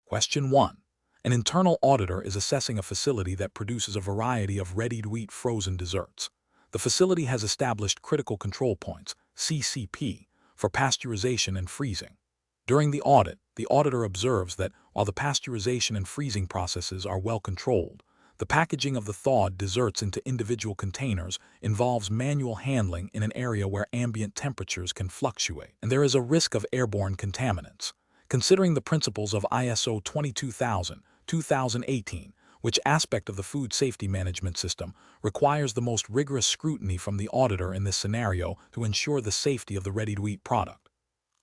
Question 1. An internal auditor is assessing a facility that produces a variety of ready-to-eat frozen desserts. The facility has established critical control points, CCP, for pasteurization and freezing. During the audit, the auditor observes that while the pasteurization and freezing processes are well controlled, the packaging of the thawed desserts into individual containers involves manual handling in an area where ambient temperatures can fluctuate, and there is a risk of airborne contaminants. Considering the principles of ISO 22000-2018, which aspect of the food safety management system requires the most rigorous scrutiny from the auditor in this scenario to ensure the safety of the ready-to-eat product?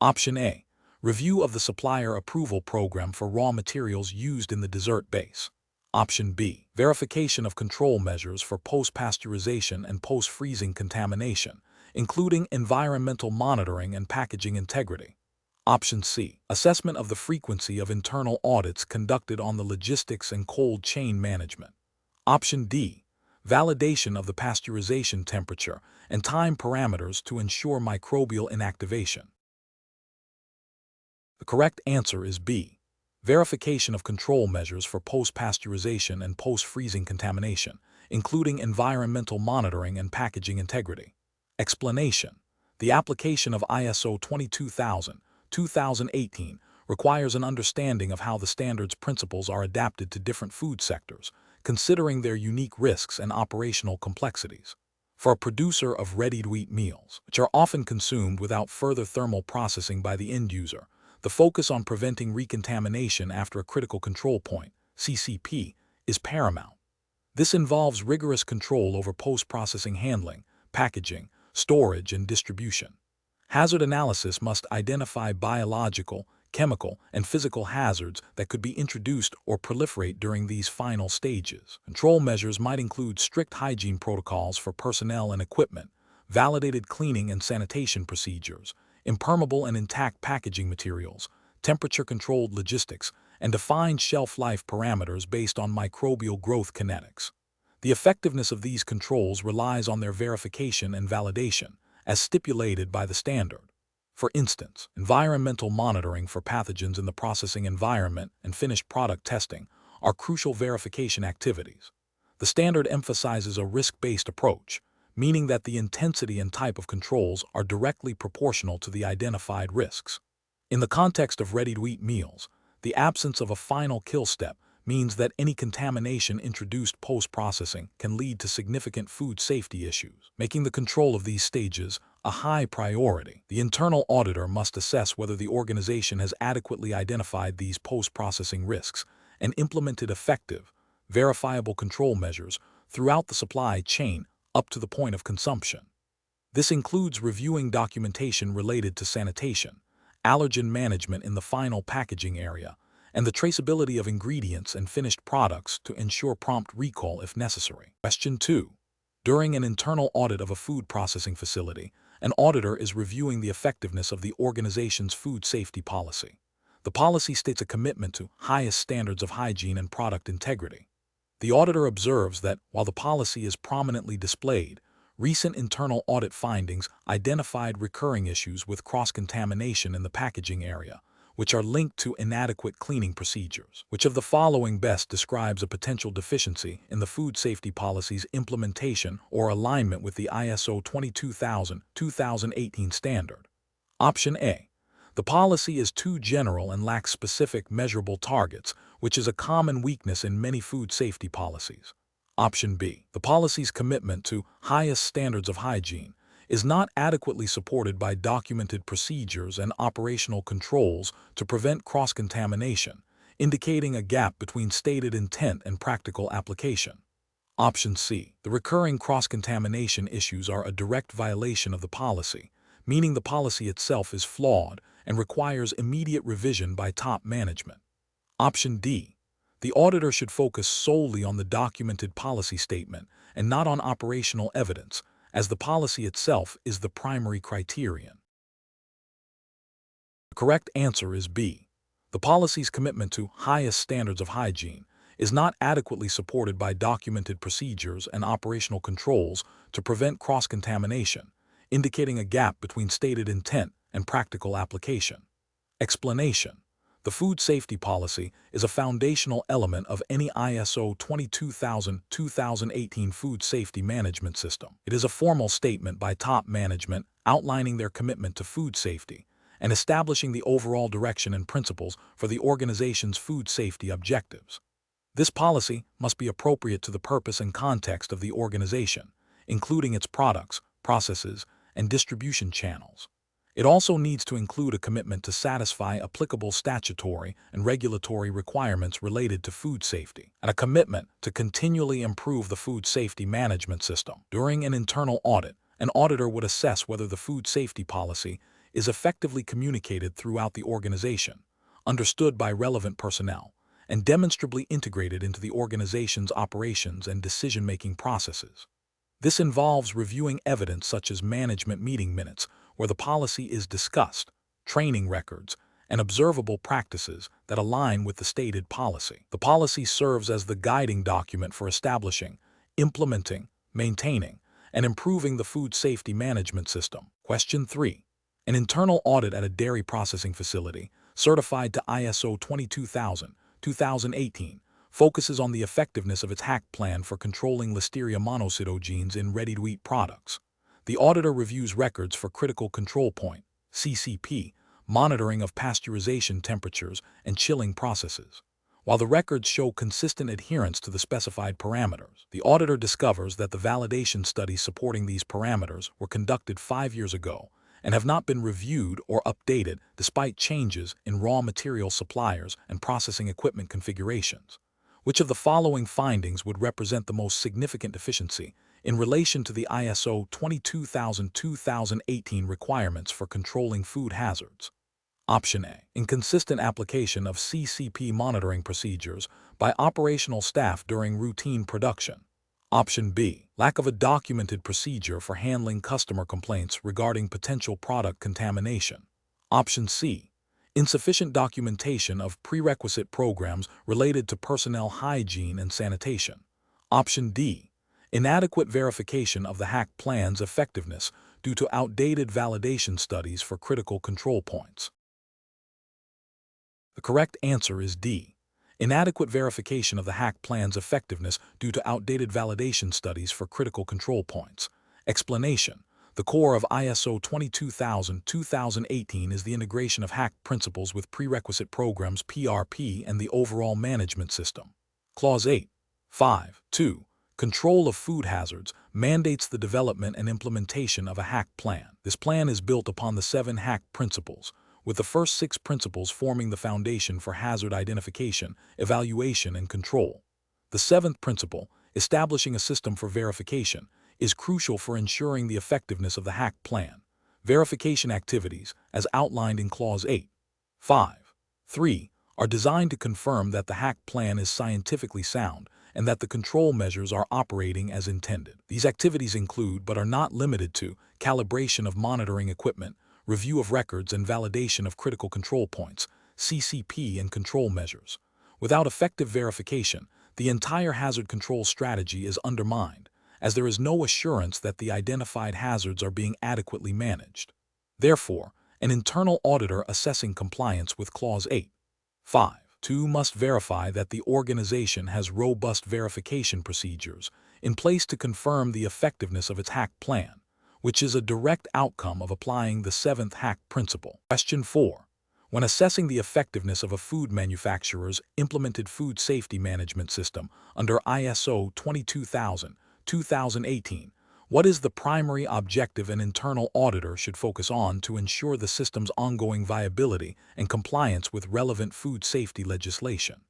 Option A. Review of the supplier approval program for raw materials used in the dessert base. Option B. Verification of control measures for post-pasteurization and post-freezing contamination, including environmental monitoring and packaging integrity. Option C. Assessment of the frequency of internal audits conducted on the logistics and cold chain management. Option D. Validation of the pasteurization temperature and time parameters to ensure microbial inactivation. The correct answer is B. Verification of control measures for post-pasteurization and post-freezing contamination, including environmental monitoring and packaging integrity. Explanation. The application of ISO 22000-2018 requires an understanding of how the standard's principles are adapted to different food sectors, considering their unique risks and operational complexities. For a producer of ready-to-eat meals, which are often consumed without further thermal processing by the end user, the focus on preventing recontamination after a critical control point, CCP, is paramount. This involves rigorous control over post-processing handling, packaging, storage, and distribution. Hazard analysis must identify biological, chemical, and physical hazards that could be introduced or proliferate during these final stages. Control measures might include strict hygiene protocols for personnel and equipment, validated cleaning and sanitation procedures, impermeable and intact packaging materials, temperature-controlled logistics, and defined shelf life parameters based on microbial growth kinetics. The effectiveness of these controls relies on their verification and validation, as stipulated by the standard. For instance, environmental monitoring for pathogens in the processing environment and finished product testing are crucial verification activities. The standard emphasizes a risk-based approach, meaning that the intensity and type of controls are directly proportional to the identified risks. In the context of ready-to-eat meals, the absence of a final kill step means that any contamination introduced post-processing can lead to significant food safety issues, making the control of these stages a high priority. The internal auditor must assess whether the organization has adequately identified these post-processing risks and implemented effective, verifiable control measures throughout the supply chain up to the point of consumption. This includes reviewing documentation related to sanitation, allergen management in the final packaging area, and the traceability of ingredients and finished products to ensure prompt recall if necessary. Question 2. During an internal audit of a food processing facility, an auditor is reviewing the effectiveness of the organization's food safety policy. The policy states a commitment to highest standards of hygiene and product integrity. The auditor observes that, while the policy is prominently displayed, recent internal audit findings identified recurring issues with cross-contamination in the packaging area, which are linked to inadequate cleaning procedures. Which of the following best describes a potential deficiency in the food safety policy's implementation or alignment with the ISO 22000-2018 standard? Option A. The policy is too general and lacks specific measurable targets, which is a common weakness in many food safety policies. Option B. The policy's commitment to highest standards of hygiene is not adequately supported by documented procedures and operational controls to prevent cross-contamination, indicating a gap between stated intent and practical application. Option C. The recurring cross-contamination issues are a direct violation of the policy, meaning the policy itself is flawed and requires immediate revision by top management. Option D. The auditor should focus solely on the documented policy statement and not on operational evidence, as the policy itself is the primary criterion. The correct answer is B. The policy's commitment to highest standards of hygiene is not adequately supported by documented procedures and operational controls to prevent cross-contamination, indicating a gap between stated intent and practical application. Explanation. The food safety policy is a foundational element of any ISO 22000-2018 food safety management system. It is a formal statement by top management outlining their commitment to food safety and establishing the overall direction and principles for the organization's food safety objectives. This policy must be appropriate to the purpose and context of the organization, including its products, processes, and distribution channels. It also needs to include a commitment to satisfy applicable statutory and regulatory requirements related to food safety, and a commitment to continually improve the food safety management system. During an internal audit, an auditor would assess whether the food safety policy is effectively communicated throughout the organization, understood by relevant personnel, and demonstrably integrated into the organization's operations and decision-making processes. This involves reviewing evidence such as management meeting minutes, where the policy is discussed, training records, and observable practices that align with the stated policy. The policy serves as the guiding document for establishing, implementing, maintaining, and improving the food safety management system. Question 3. An internal audit at a dairy processing facility, certified to ISO 22000-2018, focuses on the effectiveness of its hack plan for controlling Listeria monocytogenes in ready-to-eat products. The auditor reviews records for critical control point, CCP, monitoring of pasteurization temperatures and chilling processes. While the records show consistent adherence to the specified parameters, the auditor discovers that the validation studies supporting these parameters were conducted 5 years ago and have not been reviewed or updated despite changes in raw material suppliers and processing equipment configurations. Which of the following findings would represent the most significant deficiency in relation to the ISO 22000-2018 requirements for controlling food hazards? Option A. Inconsistent application of CCP monitoring procedures by operational staff during routine production. Option B. Lack of a documented procedure for handling customer complaints regarding potential product contamination. Option C. Insufficient documentation of prerequisite programs related to personnel hygiene and sanitation. Option D. Inadequate verification of the hack plan's effectiveness due to outdated validation studies for critical control points. The correct answer is D. Inadequate verification of the hack plan's effectiveness due to outdated validation studies for critical control points. Explanation. The core of ISO 22000-2018 is the integration of hack principles with prerequisite programs (PRP) and the overall management system. Clause 8.5.2. Control of food hazards mandates the development and implementation of a hack plan. This plan is built upon the 7 hack principles, with the first 6 principles forming the foundation for hazard identification, evaluation, and control. The 7th principle, establishing a system for verification, is crucial for ensuring the effectiveness of the hack plan. Verification activities, as outlined in Clause 8.5.3, are designed to confirm that the hack plan is scientifically sound and that the control measures are operating as intended. These activities include, but are not limited to, calibration of monitoring equipment, review of records and validation of critical control points, CCP and control measures. Without effective verification, the entire hazard control strategy is undermined, as there is no assurance that the identified hazards are being adequately managed. Therefore, an internal auditor assessing compliance with Clause 8.5.2 must verify that the organization has robust verification procedures in place to confirm the effectiveness of its hack plan, which is a direct outcome of applying the 7th hack principle. Question 4. When assessing the effectiveness of a food manufacturer's implemented food safety management system under ISO 22000-2018, what is the primary objective an internal auditor should focus on to ensure the system's ongoing viability and compliance with relevant food safety legislation?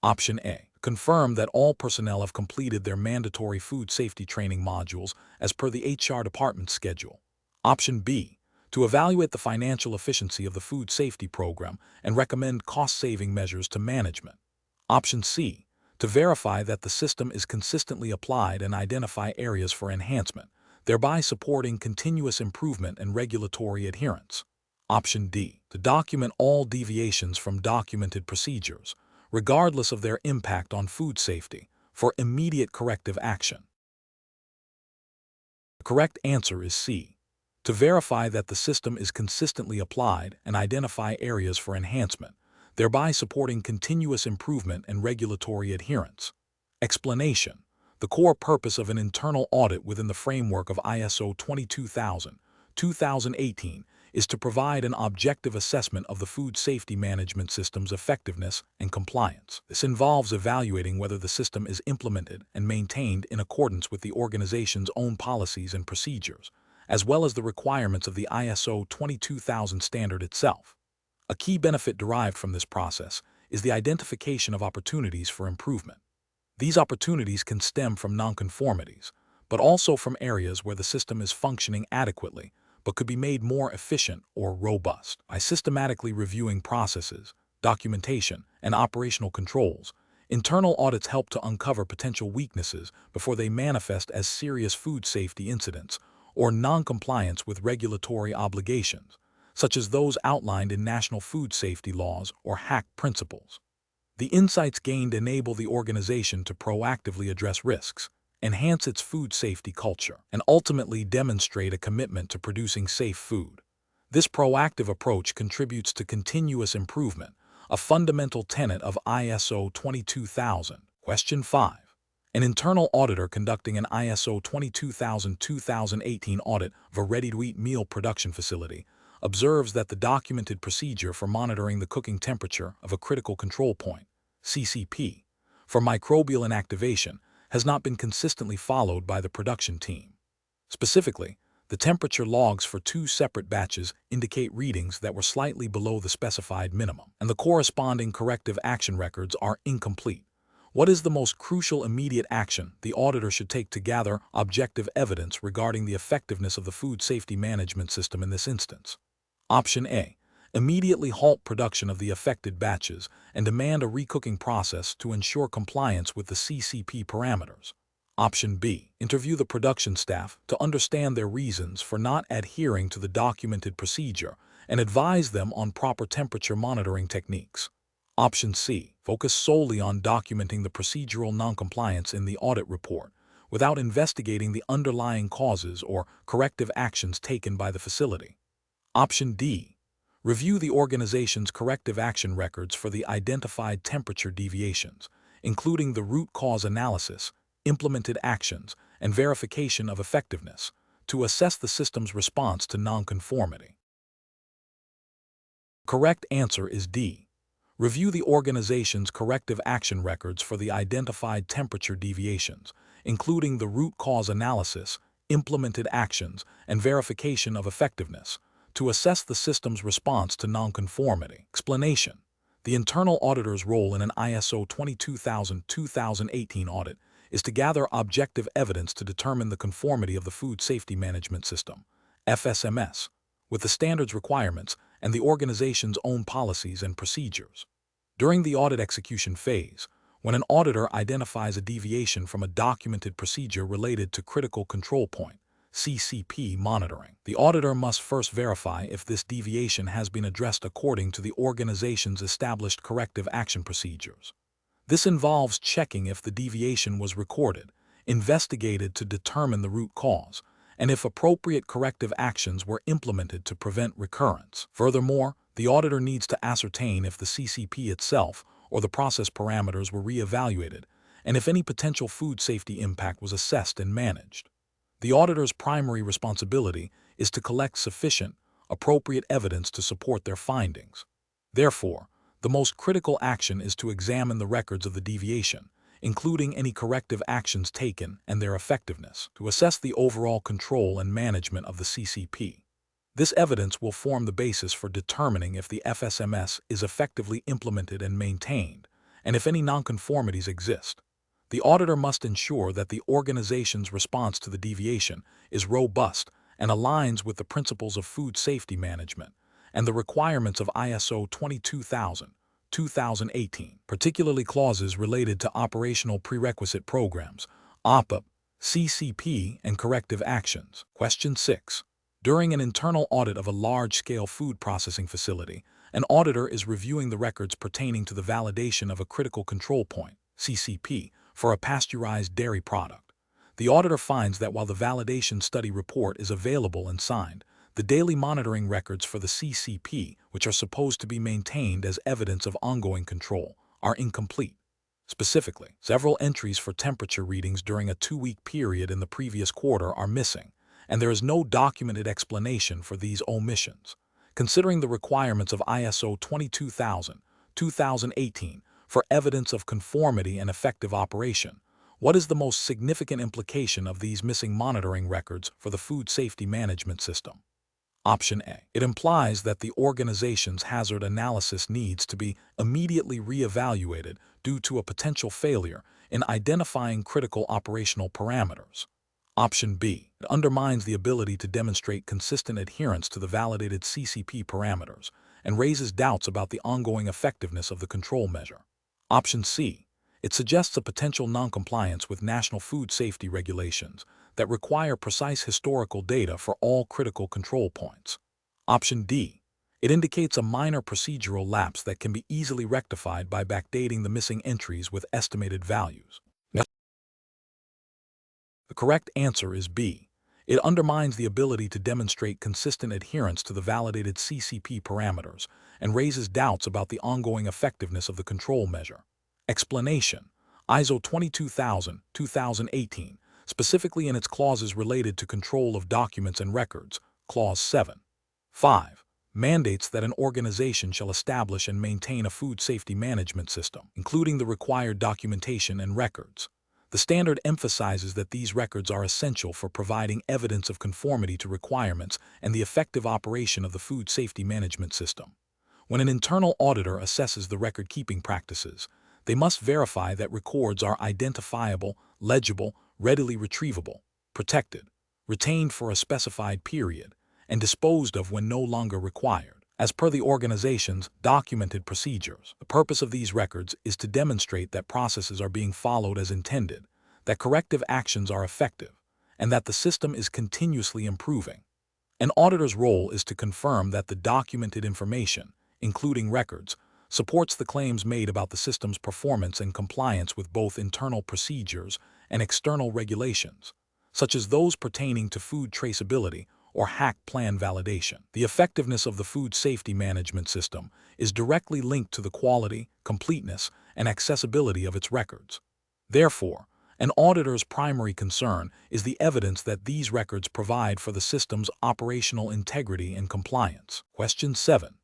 Option A. Confirm that all personnel have completed their mandatory food safety training modules as per the HR department's schedule. Option B. To evaluate the financial efficiency of the food safety program and recommend cost-saving measures to management. Option C. To verify that the system is consistently applied and identify areas for enhancement, thereby supporting continuous improvement and regulatory adherence. Option D. To document all deviations from documented procedures, regardless of their impact on food safety, for immediate corrective action. The correct answer is C. To verify that the system is consistently applied and identify areas for enhancement, thereby supporting continuous improvement and regulatory adherence. Explanation: the core purpose of an internal audit within the framework of ISO 22000-2018 is to provide an objective assessment of the food safety management system's effectiveness and compliance. This involves evaluating whether the system is implemented and maintained in accordance with the organization's own policies and procedures, as well as the requirements of the ISO 22000 standard itself. A key benefit derived from this process is the identification of opportunities for improvement. These opportunities can stem from nonconformities, but also from areas where the system is functioning adequately but could be made more efficient or robust. By systematically reviewing processes, documentation, and operational controls, internal audits help to uncover potential weaknesses before they manifest as serious food safety incidents or noncompliance with regulatory obligations, such as those outlined in national food safety laws or HACCP principles. The insights gained enable the organization to proactively address risks, enhance its food safety culture, and ultimately demonstrate a commitment to producing safe food. This proactive approach contributes to continuous improvement, a fundamental tenet of ISO 22000. Question 5. An internal auditor conducting an ISO 22000-2018 audit of a ready-to-eat meal production facility observes that the documented procedure for monitoring the cooking temperature of a critical control point, CCP, for microbial inactivation has not been consistently followed by the production team. Specifically, the temperature logs for 2 separate batches indicate readings that were slightly below the specified minimum, and the corresponding corrective action records are incomplete. What is the most crucial immediate action the auditor should take to gather objective evidence regarding the effectiveness of the food safety management system in this instance? Option A: immediately halt production of the affected batches and demand a recooking process to ensure compliance with the CCP parameters. Option B: interview the production staff to understand their reasons for not adhering to the documented procedure and advise them on proper temperature monitoring techniques. Option C: focus solely on documenting the procedural noncompliance in the audit report without investigating the underlying causes or corrective actions taken by the facility. Option D: review the organization's corrective action records for the identified temperature deviations, including the root cause analysis, implemented actions, and verification of effectiveness, to assess the system's response to nonconformity. Correct answer is D. Review the organization's corrective action records for the identified temperature deviations, including the root cause analysis, implemented actions, and verification of effectiveness, to assess the system's response to nonconformity. Explanation: the internal auditor's role in an ISO 22000-2018 audit is to gather objective evidence to determine the conformity of the food safety management system, FSMS, with the standards requirements and the organization's own policies and procedures. During the audit execution phase, when an auditor identifies a deviation from a documented procedure related to critical control point, CCP monitoring, the auditor must first verify if this deviation has been addressed according to the organization's established corrective action procedures. This involves checking if the deviation was recorded, investigated to determine the root cause, and if appropriate corrective actions were implemented to prevent recurrence. Furthermore, the auditor needs to ascertain if the CCP itself or the process parameters were re-evaluated, and if any potential food safety impact was assessed and managed. The auditor's primary responsibility is to collect sufficient, appropriate evidence to support their findings. Therefore, the most critical action is to examine the records of the deviation, including any corrective actions taken and their effectiveness, to assess the overall control and management of the CCP. This evidence will form the basis for determining if the FSMS is effectively implemented and maintained, and if any nonconformities exist. The auditor must ensure that the organization's response to the deviation is robust and aligns with the principles of food safety management and the requirements of ISO 22000-2018, particularly clauses related to operational prerequisite programs, OPP, CCP, and corrective actions. Question 6. During an internal audit of a large-scale food processing facility, an auditor is reviewing the records pertaining to the validation of a critical control point, CCP, for a pasteurized dairy product. The auditor finds that while the validation study report is available and signed, The daily monitoring records for the CCP, which are supposed to be maintained as evidence of ongoing control, are incomplete. Specifically, several entries for temperature readings during a 2-week period in the previous quarter are missing, and there is no documented explanation for these omissions. Considering the requirements of ISO 22000-2018 for evidence of conformity and effective operation, what is the most significant implication of these missing monitoring records for the food safety management system? Option A. It implies that the organization's hazard analysis needs to be immediately reevaluated due to a potential failure in identifying critical operational parameters. Option B. It undermines the ability to demonstrate consistent adherence to the validated CCP parameters and raises doubts about the ongoing effectiveness of the control measure. Option C. It suggests a potential noncompliance with national food safety regulations that require precise historical data for all critical control points. Option D. It indicates a minor procedural lapse that can be easily rectified by backdating the missing entries with estimated values. The correct answer is B. It undermines the ability to demonstrate consistent adherence to the validated CCP parameters and raises doubts about the ongoing effectiveness of the control measure. Explanation: ISO 22000-2018, specifically in its clauses related to control of documents and records, Clause 7. 5. Mandates that an organization shall establish and maintain a food safety management system, including the required documentation and records. The standard emphasizes that these records are essential for providing evidence of conformity to requirements and the effective operation of the food safety management system. When an internal auditor assesses the record-keeping practices, they must verify that records are identifiable, legible, readily retrievable, protected, retained for a specified period, and disposed of when no longer required, as per the organization's documented procedures. The purpose of these records is to demonstrate that processes are being followed as intended, that corrective actions are effective, and that the system is continuously improving. An auditor's role is to confirm that the documented information, including records, supports the claims made about the system's performance and compliance with both internal procedures and external regulations, such as those pertaining to food traceability or HACCP plan validation. The effectiveness of the food safety management system is directly linked to the quality, completeness, and accessibility of its records. Therefore, an auditor's primary concern is the evidence that these records provide for the system's operational integrity and compliance. Question 7.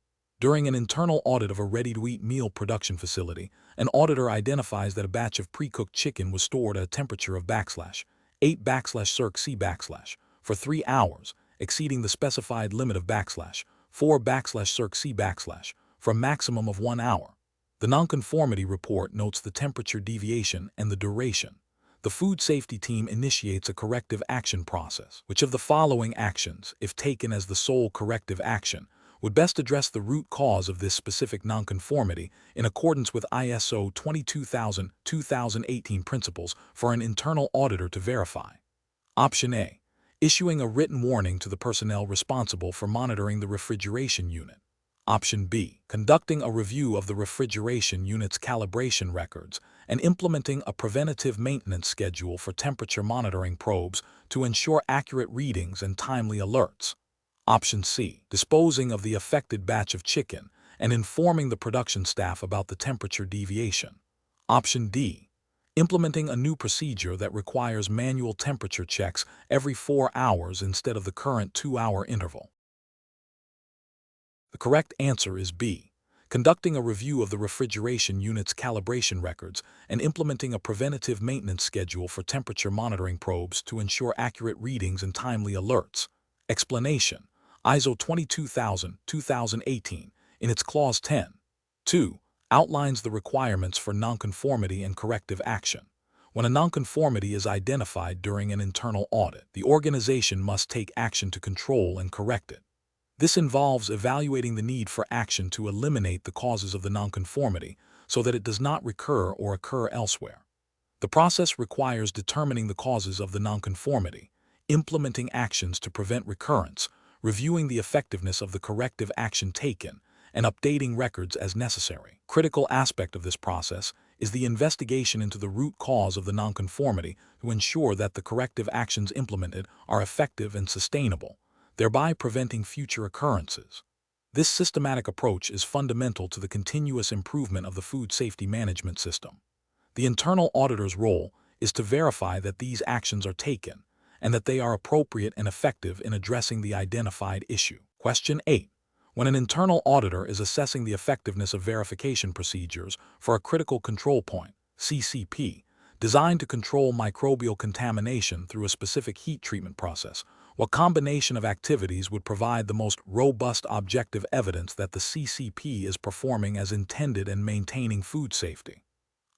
During an internal audit of a ready-to-eat meal production facility, an auditor identifies that a batch of pre-cooked chicken was stored at a temperature of /8/Circ/C/ for 3 hours, exceeding the specified limit of /4/Circ/C/ for a maximum of 1 hour. The nonconformity report notes the temperature deviation and the duration. The food safety team initiates a corrective action process. Which of the following actions, if taken as the sole corrective action, would best address the root cause of this specific nonconformity in accordance with ISO 22000-2018 principles for an internal auditor to verify? Option A. Issuing a written warning to the personnel responsible for monitoring the refrigeration unit. Option B. Conducting a review of the refrigeration unit's calibration records and implementing a preventative maintenance schedule for temperature monitoring probes to ensure accurate readings and timely alerts. Option C. Disposing of the affected batch of chicken and informing the production staff about the temperature deviation. Option D. Implementing a new procedure that requires manual temperature checks every 4 hours instead of the current 2-hour interval. The correct answer is B. Conducting a review of the refrigeration unit's calibration records and implementing a preventative maintenance schedule for temperature monitoring probes to ensure accurate readings and timely alerts. Explanation: ISO 22000-2018, in its Clause 10. 2. Outlines the requirements for nonconformity and corrective action. When a nonconformity is identified during an internal audit, the organization must take action to control and correct it. This involves evaluating the need for action to eliminate the causes of the nonconformity so that it does not recur or occur elsewhere. The process requires determining the causes of the nonconformity, implementing actions to prevent recurrence, reviewing the effectiveness of the corrective action taken, and updating records as necessary. Critical aspect of this process is the investigation into the root cause of the nonconformity to ensure that the corrective actions implemented are effective and sustainable. thereby preventing future occurrences. This systematic approach is fundamental to the continuous improvement of the food safety management system. The internal auditor's role is to verify that these actions are taken and that they are appropriate and effective in addressing the identified issue. Question 8. When an internal auditor is assessing the effectiveness of verification procedures for a critical control point, CCP, designed to control microbial contamination through a specific heat treatment process, what combination of activities would provide the most robust objective evidence that the CCP is performing as intended and maintaining food safety?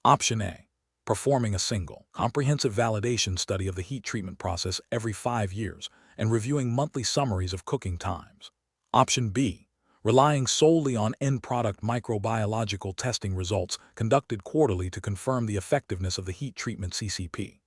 Option A. Performing a single, comprehensive validation study of the heat treatment process every 5 years and reviewing monthly summaries of cooking times. Option B. Relying solely on end-product microbiological testing results conducted quarterly to confirm the effectiveness of the heat treatment CCP.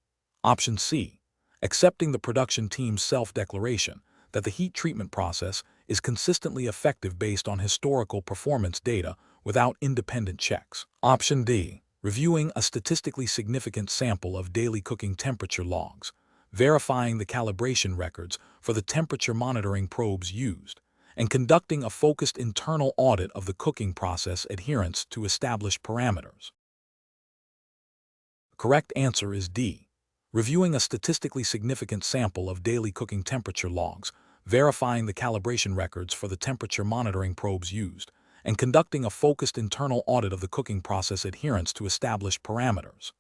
Option C. Accepting the production team's self-declaration that the heat treatment process is consistently effective based on historical performance data without independent checks. Option D. Reviewing a statistically significant sample of daily cooking temperature logs, verifying the calibration records for the temperature monitoring probes used, and conducting a focused internal audit of the cooking process adherence to established parameters. The correct answer is D. Reviewing a statistically significant sample of daily cooking temperature logs, verifying the calibration records for the temperature monitoring probes used, and conducting a focused internal audit of the cooking process adherence to established parameters.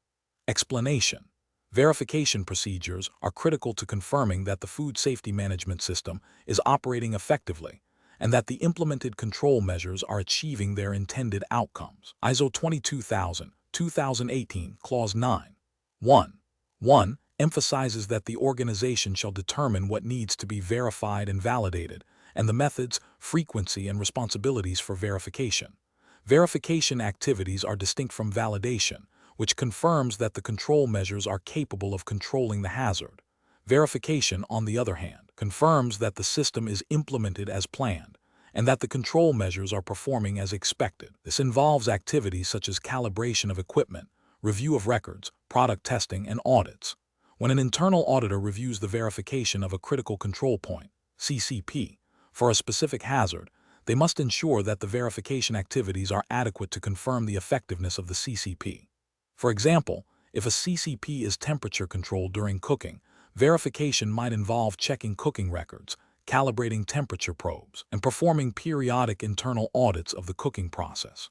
Explanation. Verification procedures are critical to confirming that the food safety management system is operating effectively and that the implemented control measures are achieving their intended outcomes. ISO 22000, 2018, Clause 9. 1 emphasizes that the organization shall determine what needs to be verified and validated, and the methods, frequency, and responsibilities for verification. Verification activities are distinct from validation, which confirms that the control measures are capable of controlling the hazard. Verification, on the other hand, confirms that the system is implemented as planned and that the control measures are performing as expected. This involves activities such as calibration of equipment, review of records, product testing, and audits. When an internal auditor reviews the verification of a critical control point, CCP, for a specific hazard, they must ensure that the verification activities are adequate to confirm the effectiveness of the CCP. For example, if a CCP is temperature controlled during cooking, verification might involve checking cooking records, calibrating temperature probes, and performing periodic internal audits of the cooking process.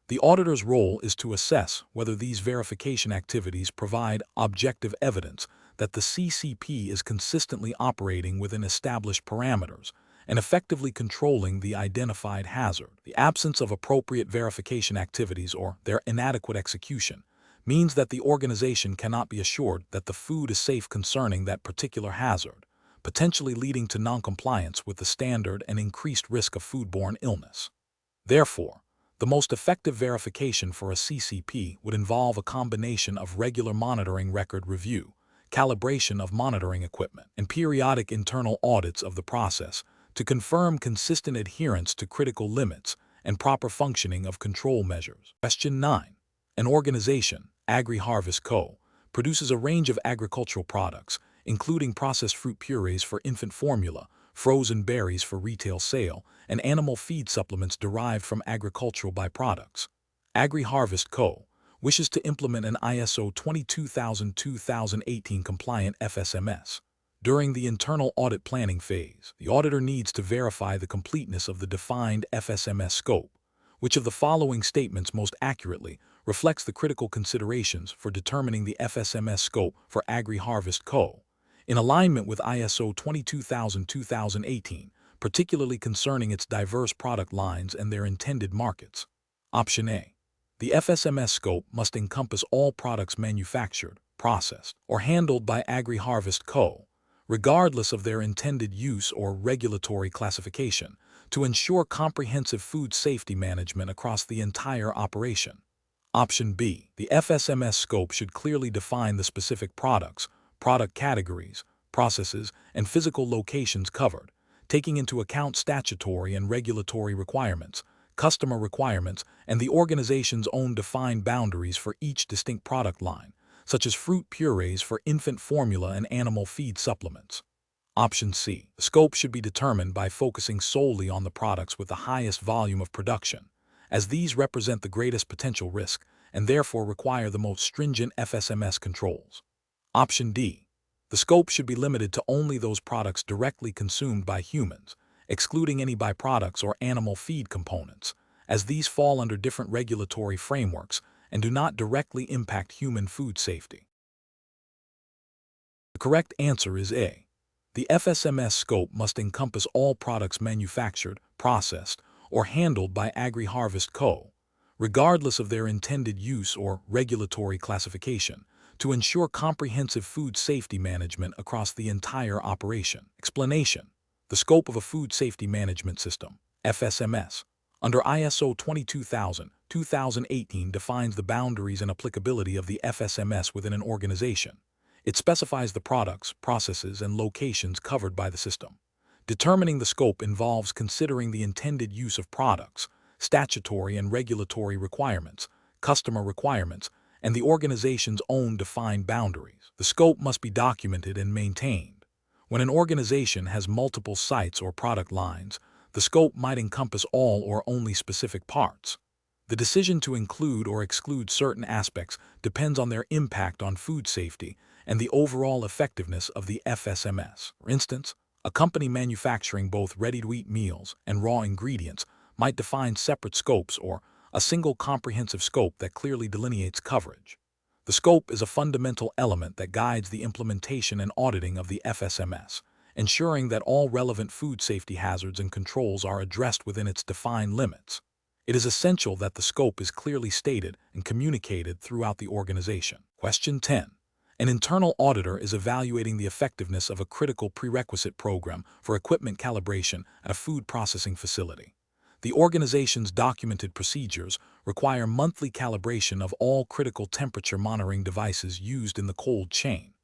The auditor's role is to assess whether these verification activities provide objective evidence that the CCP is consistently operating within established parameters and effectively controlling the identified hazard. The absence of appropriate verification activities or their inadequate execution means that the organization cannot be assured that the food is safe concerning that particular hazard, potentially leading to noncompliance with the standard and increased risk of foodborne illness. Therefore, the most effective verification for a CCP would involve a combination of regular monitoring record review, calibration of monitoring equipment, and periodic internal audits of the process to confirm consistent adherence to critical limits and proper functioning of control measures. Question 9. An organization, Agri-Harvest Co., produces a range of agricultural products, including processed fruit purees for infant formula, frozen berries for retail sale, and animal feed supplements derived from agricultural byproducts. Agri-Harvest Co. wishes to implement an ISO 22000-2018 compliant FSMS. During the internal audit planning phase, the auditor needs to verify the completeness of the defined FSMS scope. Which of the following statements most accurately reflects the critical considerations for determining the FSMS scope for Agri-Harvest Co., in alignment with ISO 22000-2018, particularly concerning its diverse product lines and their intended markets? Option A. The FSMS scope must encompass all products manufactured, processed, or handled by Agri-Harvest Co., regardless of their intended use or regulatory classification, to ensure comprehensive food safety management across the entire operation. Option B. The FSMS scope should clearly define the specific products, product categories, processes, and physical locations covered, taking into account statutory and regulatory requirements, customer requirements, and the organization's own defined boundaries for each distinct product line, such as fruit purees for infant formula and animal feed supplements. Option C. The scope should be determined by focusing solely on the products with the highest volume of production, as these represent the greatest potential risk and therefore require the most stringent FSMS controls. Option D. The scope should be limited to only those products directly consumed by humans, excluding any byproducts or animal feed components, as these fall under different regulatory frameworks and do not directly impact human food safety. The correct answer is A. The FSMS scope must encompass all products manufactured, processed, or handled by Agri-Harvest Co., regardless of their intended use or regulatory classification, to ensure comprehensive food safety management across the entire operation. Explanation: the scope of a food safety management system, FSMS, under ISO 22000-2018 defines the boundaries and applicability of the FSMS within an organization. It specifies the products, processes, and locations covered by the system. Determining the scope involves considering the intended use of products, statutory and regulatory requirements, customer requirements, and the organization's own defined boundaries. The scope must be documented and maintained. When an organization has multiple sites or product lines, the scope might encompass all or only specific parts. The decision to include or exclude certain aspects depends on their impact on food safety and the overall effectiveness of the FSMS. For instance, a company manufacturing both ready-to-eat meals and raw ingredients might define separate scopes or a single comprehensive scope that clearly delineates coverage. The scope is a fundamental element that guides the implementation and auditing of the FSMS, ensuring that all relevant food safety hazards and controls are addressed within its defined limits. It is essential that the scope is clearly stated and communicated throughout the organization. Question 10. An internal auditor is evaluating the effectiveness of a critical prerequisite program for equipment calibration at a food processing facility. The organization's documented procedures require monthly calibration of all critical temperature monitoring devices used in the cold chain.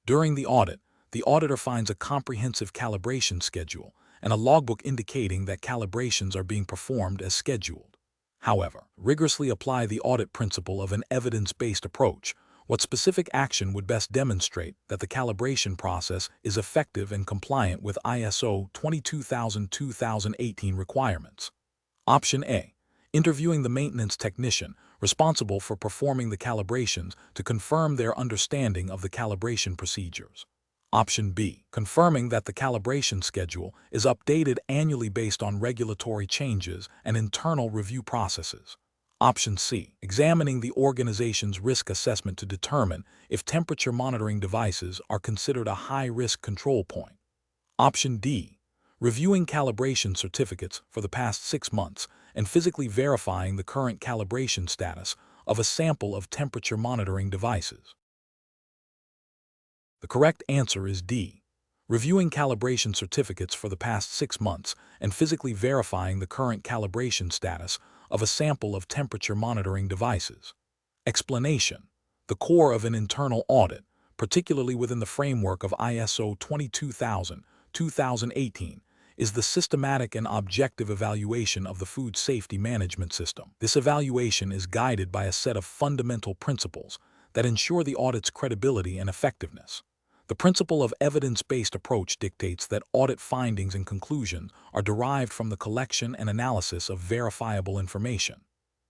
During the audit, the auditor finds a comprehensive calibration schedule and a logbook indicating that calibrations are being performed as scheduled. However, rigorously apply the audit principle of an evidence-based approach. What specific action would best demonstrate that the calibration process is effective and compliant with ISO 22000-2018 requirements? Option A. Interviewing the maintenance technician responsible for performing the calibrations to confirm their understanding of the calibration procedures. Option B. Confirming that the calibration schedule is updated annually based on regulatory changes and internal review processes. Option C. Examining the organization's risk assessment to determine if temperature monitoring devices are considered a high-risk control point. Option D. Reviewing calibration certificates for the past 6 months and physically verifying the current calibration status of a sample of temperature monitoring devices. The correct answer is D. Reviewing calibration certificates for the past 6 months and physically verifying the current calibration status of a sample of temperature monitoring devices. Explanation: the core of an internal audit, particularly within the framework of ISO 22000-2018, is the systematic and objective evaluation of the food safety management system. This evaluation is guided by a set of fundamental principles that ensure the audit's credibility and effectiveness. The principle of evidence-based approach dictates that audit findings and conclusions are derived from the collection and analysis of verifiable information.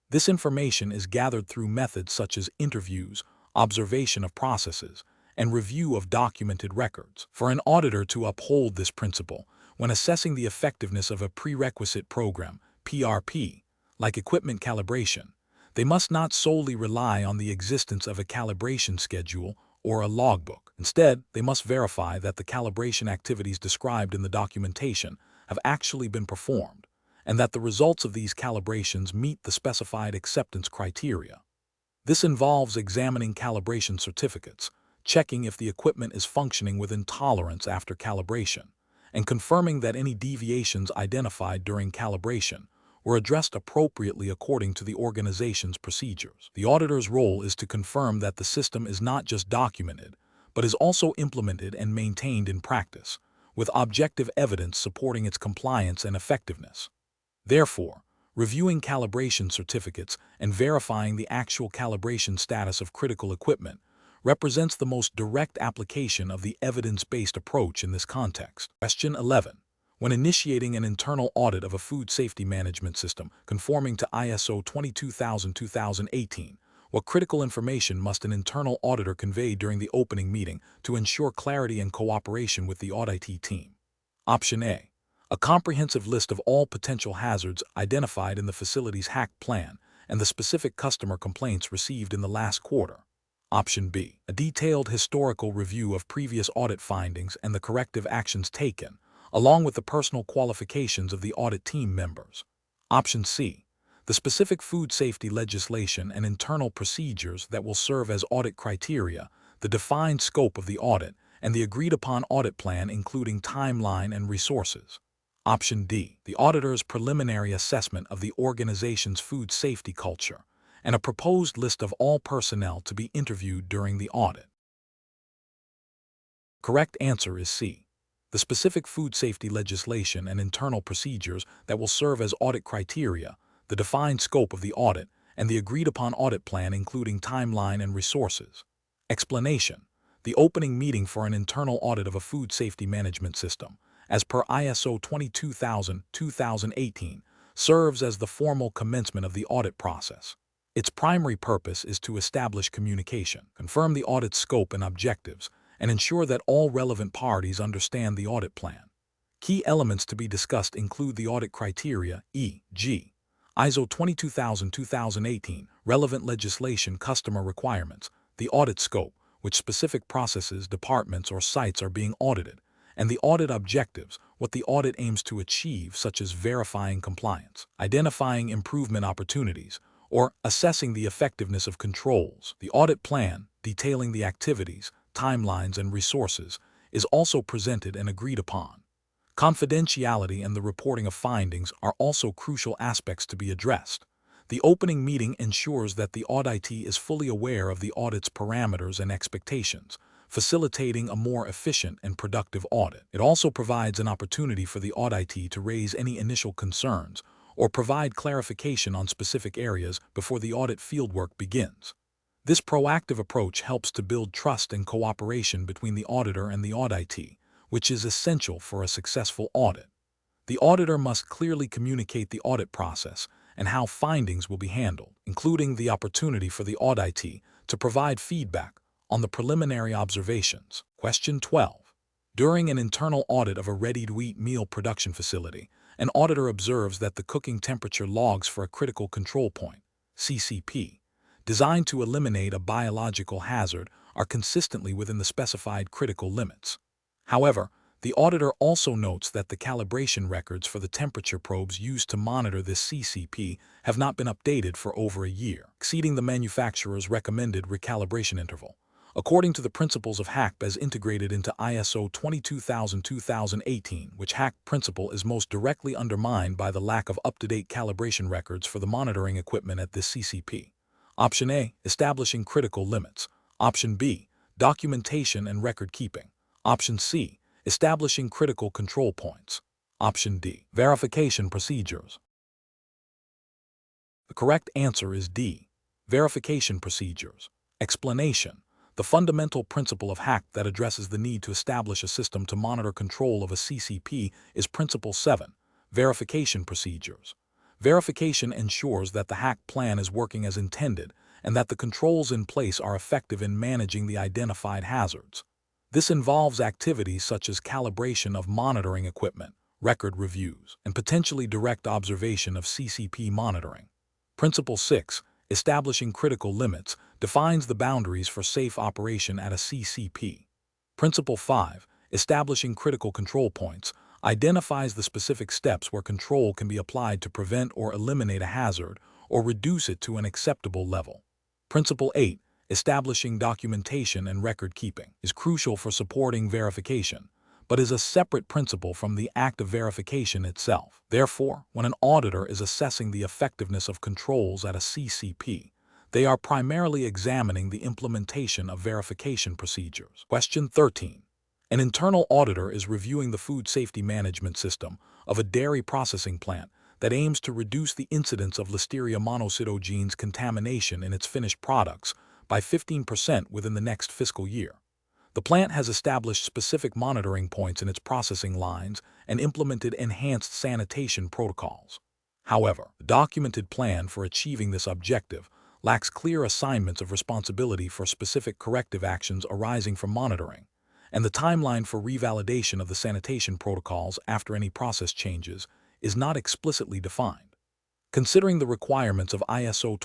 This information is gathered through methods such as interviews, observation of processes, and review of documented records. For an auditor to uphold this principle when assessing the effectiveness of a prerequisite program, PRP, like equipment calibration, they must not solely rely on the existence of a calibration schedule or a logbook. Instead, they must verify that the calibration activities described in the documentation have actually been performed, and that the results of these calibrations meet the specified acceptance criteria. This involves examining calibration certificates, checking if the equipment is functioning within tolerance after calibration, and confirming that any deviations identified during calibration were addressed appropriately according to the organization's procedures. The auditor's role is to confirm that the system is not just documented, but is also implemented and maintained in practice, with objective evidence supporting its compliance and effectiveness. Therefore, reviewing calibration certificates and verifying the actual calibration status of critical equipment represents the most direct application of the evidence-based approach in this context. Question 11. When initiating an internal audit of a food safety management system conforming to ISO 22000-2018, what critical information must an internal auditor convey during the opening meeting to ensure clarity and cooperation with the audit team? Option A. A comprehensive list of all potential hazards identified in the facility's hack plan and the specific customer complaints received in the last quarter. Option B. A detailed historical review of previous audit findings and the corrective actions taken, along with the personal qualifications of the audit team members. Option C. The specific food safety legislation and internal procedures that will serve as audit criteria, the defined scope of the audit, and the agreed-upon audit plan including timeline and resources. Option D. The auditor's preliminary assessment of the organization's food safety culture, and a proposed list of all personnel to be interviewed during the audit. Correct answer is C. The specific food safety legislation and internal procedures that will serve as audit criteria, the defined scope of the audit, and the agreed-upon audit plan including timeline and resources. Explanation. The opening meeting for an internal audit of a food safety management system, as per ISO 22000-2018, serves as the formal commencement of the audit process. Its primary purpose is to establish communication, confirm the audit's scope and objectives, and ensure that all relevant parties understand the audit plan. Key elements to be discussed include the audit criteria, e.g., ISO 22000-2018, relevant legislation, customer requirements, the audit scope, which specific processes, departments, or sites are being audited, and the audit objectives, what the audit aims to achieve, such as verifying compliance, identifying improvement opportunities, or assessing the effectiveness of controls. The audit plan, detailing the activities, timelines, and resources, is also presented and agreed upon. Confidentiality and the reporting of findings are also crucial aspects to be addressed. The opening meeting ensures that the auditee is fully aware of the audit's parameters and expectations, facilitating a more efficient and productive audit. It also provides an opportunity for the auditee to raise any initial concerns or provide clarification on specific areas before the audit fieldwork begins. This proactive approach helps to build trust and cooperation between the auditor and the auditee, which is essential for a successful audit. The auditor must clearly communicate the audit process and how findings will be handled, including the opportunity for the auditee to provide feedback on the preliminary observations. Question 12. During an internal audit of a ready-to-eat meal production facility, an auditor observes that the cooking temperature logs for a critical control point, CCP, designed to eliminate a biological hazard, are consistently within the specified critical limits. However, the auditor also notes that the calibration records for the temperature probes used to monitor this CCP have not been updated for over a year, exceeding the manufacturer's recommended recalibration interval. According to the principles of HACCP as integrated into ISO 22000-2018, which HACCP principle is most directly undermined by the lack of up-to-date calibration records for the monitoring equipment at this CCP. Option A, establishing critical limits. Option B, documentation and record keeping. Option C, establishing critical control points. Option D, verification procedures. The correct answer is D, verification procedures. Explanation. The fundamental principle of HACCP that addresses the need to establish a system to monitor control of a CCP is Principle 7, verification procedures. Verification ensures that the HACCP plan is working as intended and that the controls in place are effective in managing the identified hazards. This involves activities such as calibration of monitoring equipment, record reviews, and potentially direct observation of CCP monitoring. Principle 6, establishing critical limits, defines the boundaries for safe operation at a CCP. Principle 5, establishing critical control points, identifies the specific steps where control can be applied to prevent or eliminate a hazard or reduce it to an acceptable level. Principle 8, establishing documentation and record keeping, is crucial for supporting verification, but is a separate principle from the act of verification itself. Therefore, when an auditor is assessing the effectiveness of controls at a CCP, they are primarily examining the implementation of verification procedures. Question 13. An internal auditor is reviewing the food safety management system of a dairy processing plant that aims to reduce the incidence of Listeria monocytogenes contamination in its finished products by 15% within the next fiscal year. The plant has established specific monitoring points in its processing lines and implemented enhanced sanitation protocols. However, the documented plan for achieving this objective lacks clear assignments of responsibility for specific corrective actions arising from monitoring, and the timeline for revalidation of the sanitation protocols after any process changes is not explicitly defined. Considering the requirements of ISO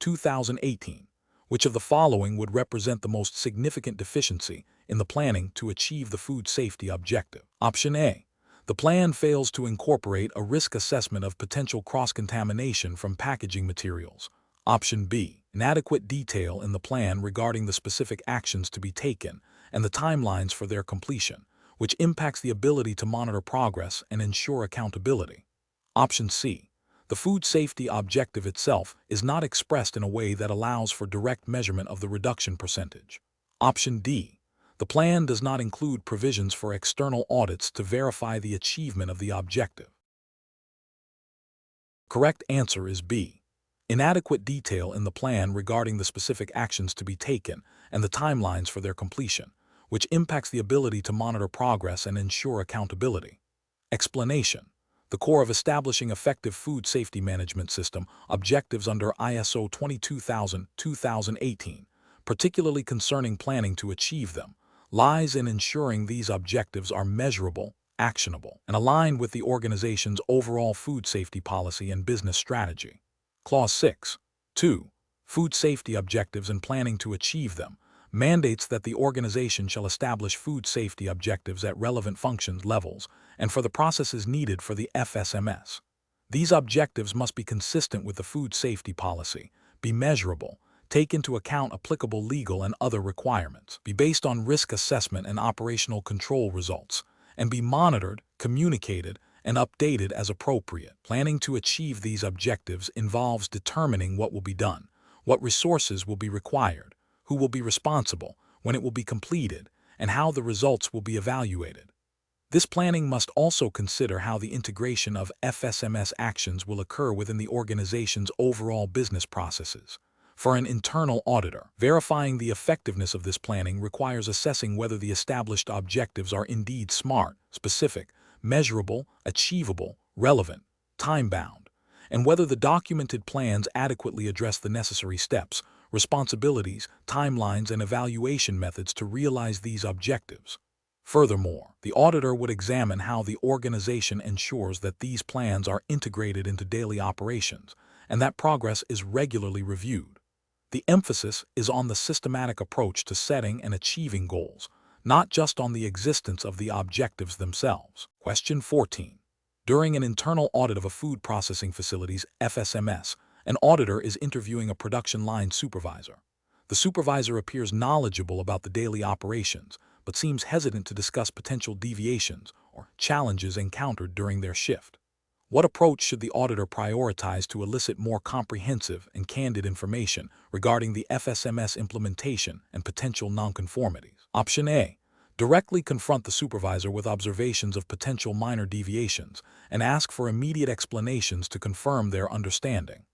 22000-2018, which of the following would represent the most significant deficiency in the planning to achieve the food safety objective? Option A. The plan fails to incorporate a risk assessment of potential cross-contamination from packaging materials. Option B. Inadequate detail in the plan regarding the specific actions to be taken and the timelines for their completion, which impacts the ability to monitor progress and ensure accountability. Option C. The food safety objective itself is not expressed in a way that allows for direct measurement of the reduction percentage. Option D. The plan does not include provisions for external audits to verify the achievement of the objective. Correct answer is B. Inadequate detail in the plan regarding the specific actions to be taken and the timelines for their completion, which impacts the ability to monitor progress and ensure accountability. Explanation. The core of establishing effective food safety management system objectives under ISO 22000-2018, particularly concerning planning to achieve them, lies in ensuring these objectives are measurable, actionable, and aligned with the organization's overall food safety policy and business strategy. Clause 6. 2. Food safety objectives and planning to achieve them mandates that the organization shall establish food safety objectives at relevant functions levels and for the processes needed for the FSMS. These objectives must be consistent with the food safety policy, be measurable, take into account applicable legal and other requirements, be based on risk assessment and operational control results, and be monitored, communicated, and updated as appropriate. Planning to achieve these objectives involves determining what will be done, what resources will be required, who will be responsible, when it will be completed, and how the results will be evaluated. This planning must also consider how the integration of FSMS actions will occur within the organization's overall business processes. For an internal auditor, verifying the effectiveness of this planning requires assessing whether the established objectives are indeed SMART, specific, measurable, achievable, relevant, time-bound, and whether the documented plans adequately address the necessary steps, responsibilities, timelines, and evaluation methods to realize these objectives. Furthermore, the auditor would examine how the organization ensures that these plans are integrated into daily operations and that progress is regularly reviewed. The emphasis is on the systematic approach to setting and achieving goals, not just on the existence of the objectives themselves. Question 14. During an internal audit of a food processing facility's FSMS, an auditor is interviewing a production line supervisor. The supervisor appears knowledgeable about the daily operations, but seems hesitant to discuss potential deviations or challenges encountered during their shift. What approach should the auditor prioritize to elicit more comprehensive and candid information regarding the FSMS implementation and potential nonconformities? Option A. Directly confront the supervisor with observations of potential minor deviations and ask for immediate explanations to confirm their understanding.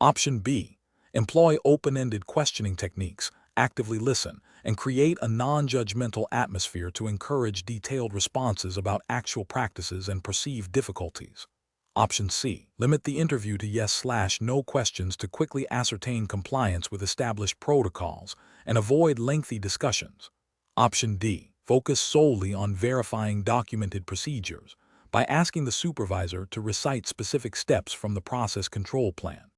Option B. Employ open-ended questioning techniques, actively listen, and create a non-judgmental atmosphere to encourage detailed responses about actual practices and perceived difficulties. Option C. Limit the interview to yes/no questions to quickly ascertain compliance with established protocols and avoid lengthy discussions. Option D. Focus solely on verifying documented procedures by asking the supervisor to recite specific steps from the process control plan.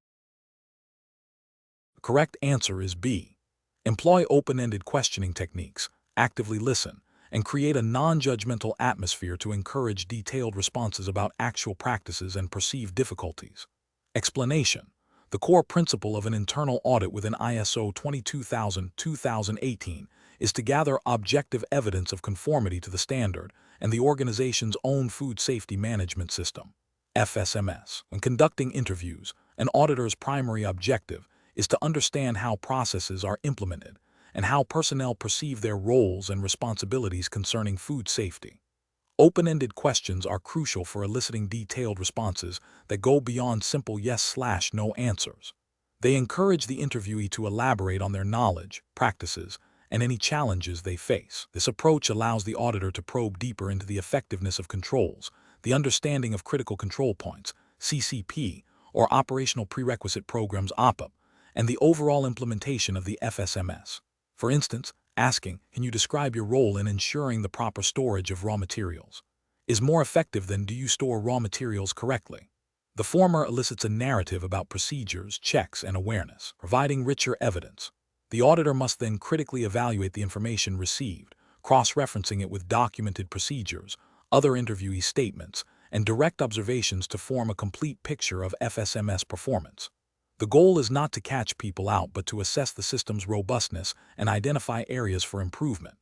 The correct answer is B. Employ open-ended questioning techniques, actively listen, and create a non-judgmental atmosphere to encourage detailed responses about actual practices and perceived difficulties. Explanation. The core principle of an internal audit within ISO 22000-2018 is to gather objective evidence of conformity to the standard and the organization's own food safety management system, FSMS. When conducting interviews, an auditor's primary objective is to understand how processes are implemented and how personnel perceive their roles and responsibilities concerning food safety. Open-ended questions are crucial for eliciting detailed responses that go beyond simple yes/no answers. They encourage the interviewee to elaborate on their knowledge, practices, and any challenges they face. This approach allows the auditor to probe deeper into the effectiveness of controls, the understanding of critical control points, CCP, or operational prerequisite programs OPP, and the overall implementation of the FSMS. For instance, asking, "Can you describe your role in ensuring the proper storage of raw materials?" is more effective than "Do you store raw materials correctly?" The former elicits a narrative about procedures, checks, and awareness, providing richer evidence. The auditor must then critically evaluate the information received, cross-referencing it with documented procedures, other interviewee statements, and direct observations to form a complete picture of FSMS performance. The goal is not to catch people out but to assess the system's robustness and identify areas for improvement.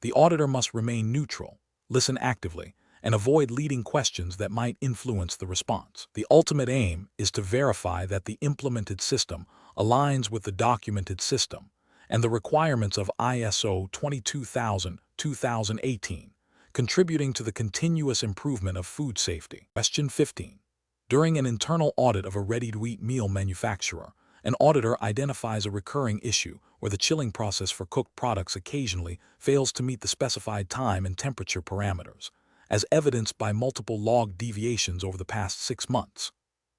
The auditor must remain neutral, listen actively, and avoid leading questions that might influence the response. The ultimate aim is to verify that the implemented system aligns with the documented system and the requirements of ISO 22000-2018, contributing to the continuous improvement of food safety. Question 15. During an internal audit of a ready-to-eat meal manufacturer, an auditor identifies a recurring issue where the chilling process for cooked products occasionally fails to meet the specified time and temperature parameters, as evidenced by multiple log deviations over the past 6 months.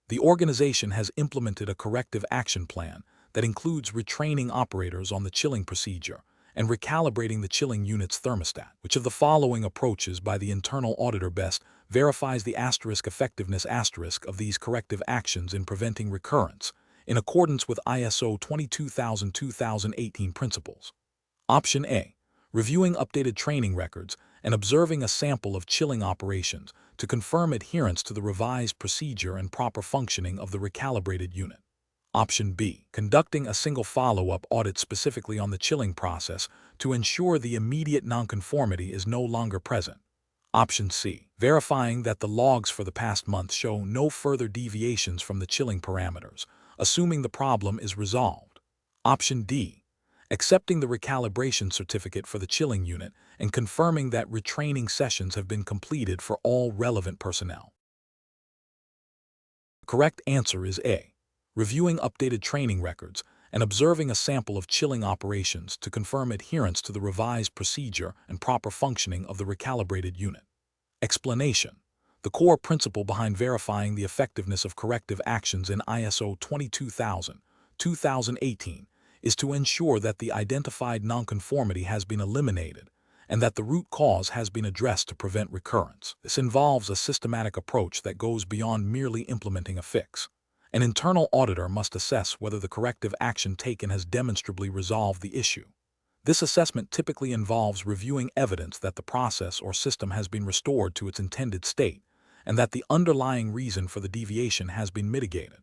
The organization has implemented a corrective action plan that includes retraining operators on the chilling procedure and recalibrating the chilling unit's thermostat. Which of the following approaches by the internal auditor best verifies the effectiveness of these corrective actions in preventing recurrence in accordance with ISO 22000-2018 principles? Option A. Reviewing updated training records and observing a sample of chilling operations to confirm adherence to the revised procedure and proper functioning of the recalibrated unit. Option B. Conducting a single follow-up audit specifically on the chilling process to ensure the immediate nonconformity is no longer present. Option C. Verifying that the logs for the past month show no further deviations from the chilling parameters, assuming the problem is resolved. Option D. Accepting the recalibration certificate for the chilling unit and confirming that retraining sessions have been completed for all relevant personnel. The correct answer is A. Reviewing updated training records and observing a sample of chilling operations to confirm adherence to the revised procedure and proper functioning of the recalibrated unit. Explanation. The core principle behind verifying the effectiveness of corrective actions in ISO 22000-2018 is to ensure that the identified nonconformity has been eliminated and that the root cause has been addressed to prevent recurrence. This involves a systematic approach that goes beyond merely implementing a fix. An internal auditor must assess whether the corrective action taken has demonstrably resolved the issue. This assessment typically involves reviewing evidence that the process or system has been restored to its intended state and that the underlying reason for the deviation has been mitigated.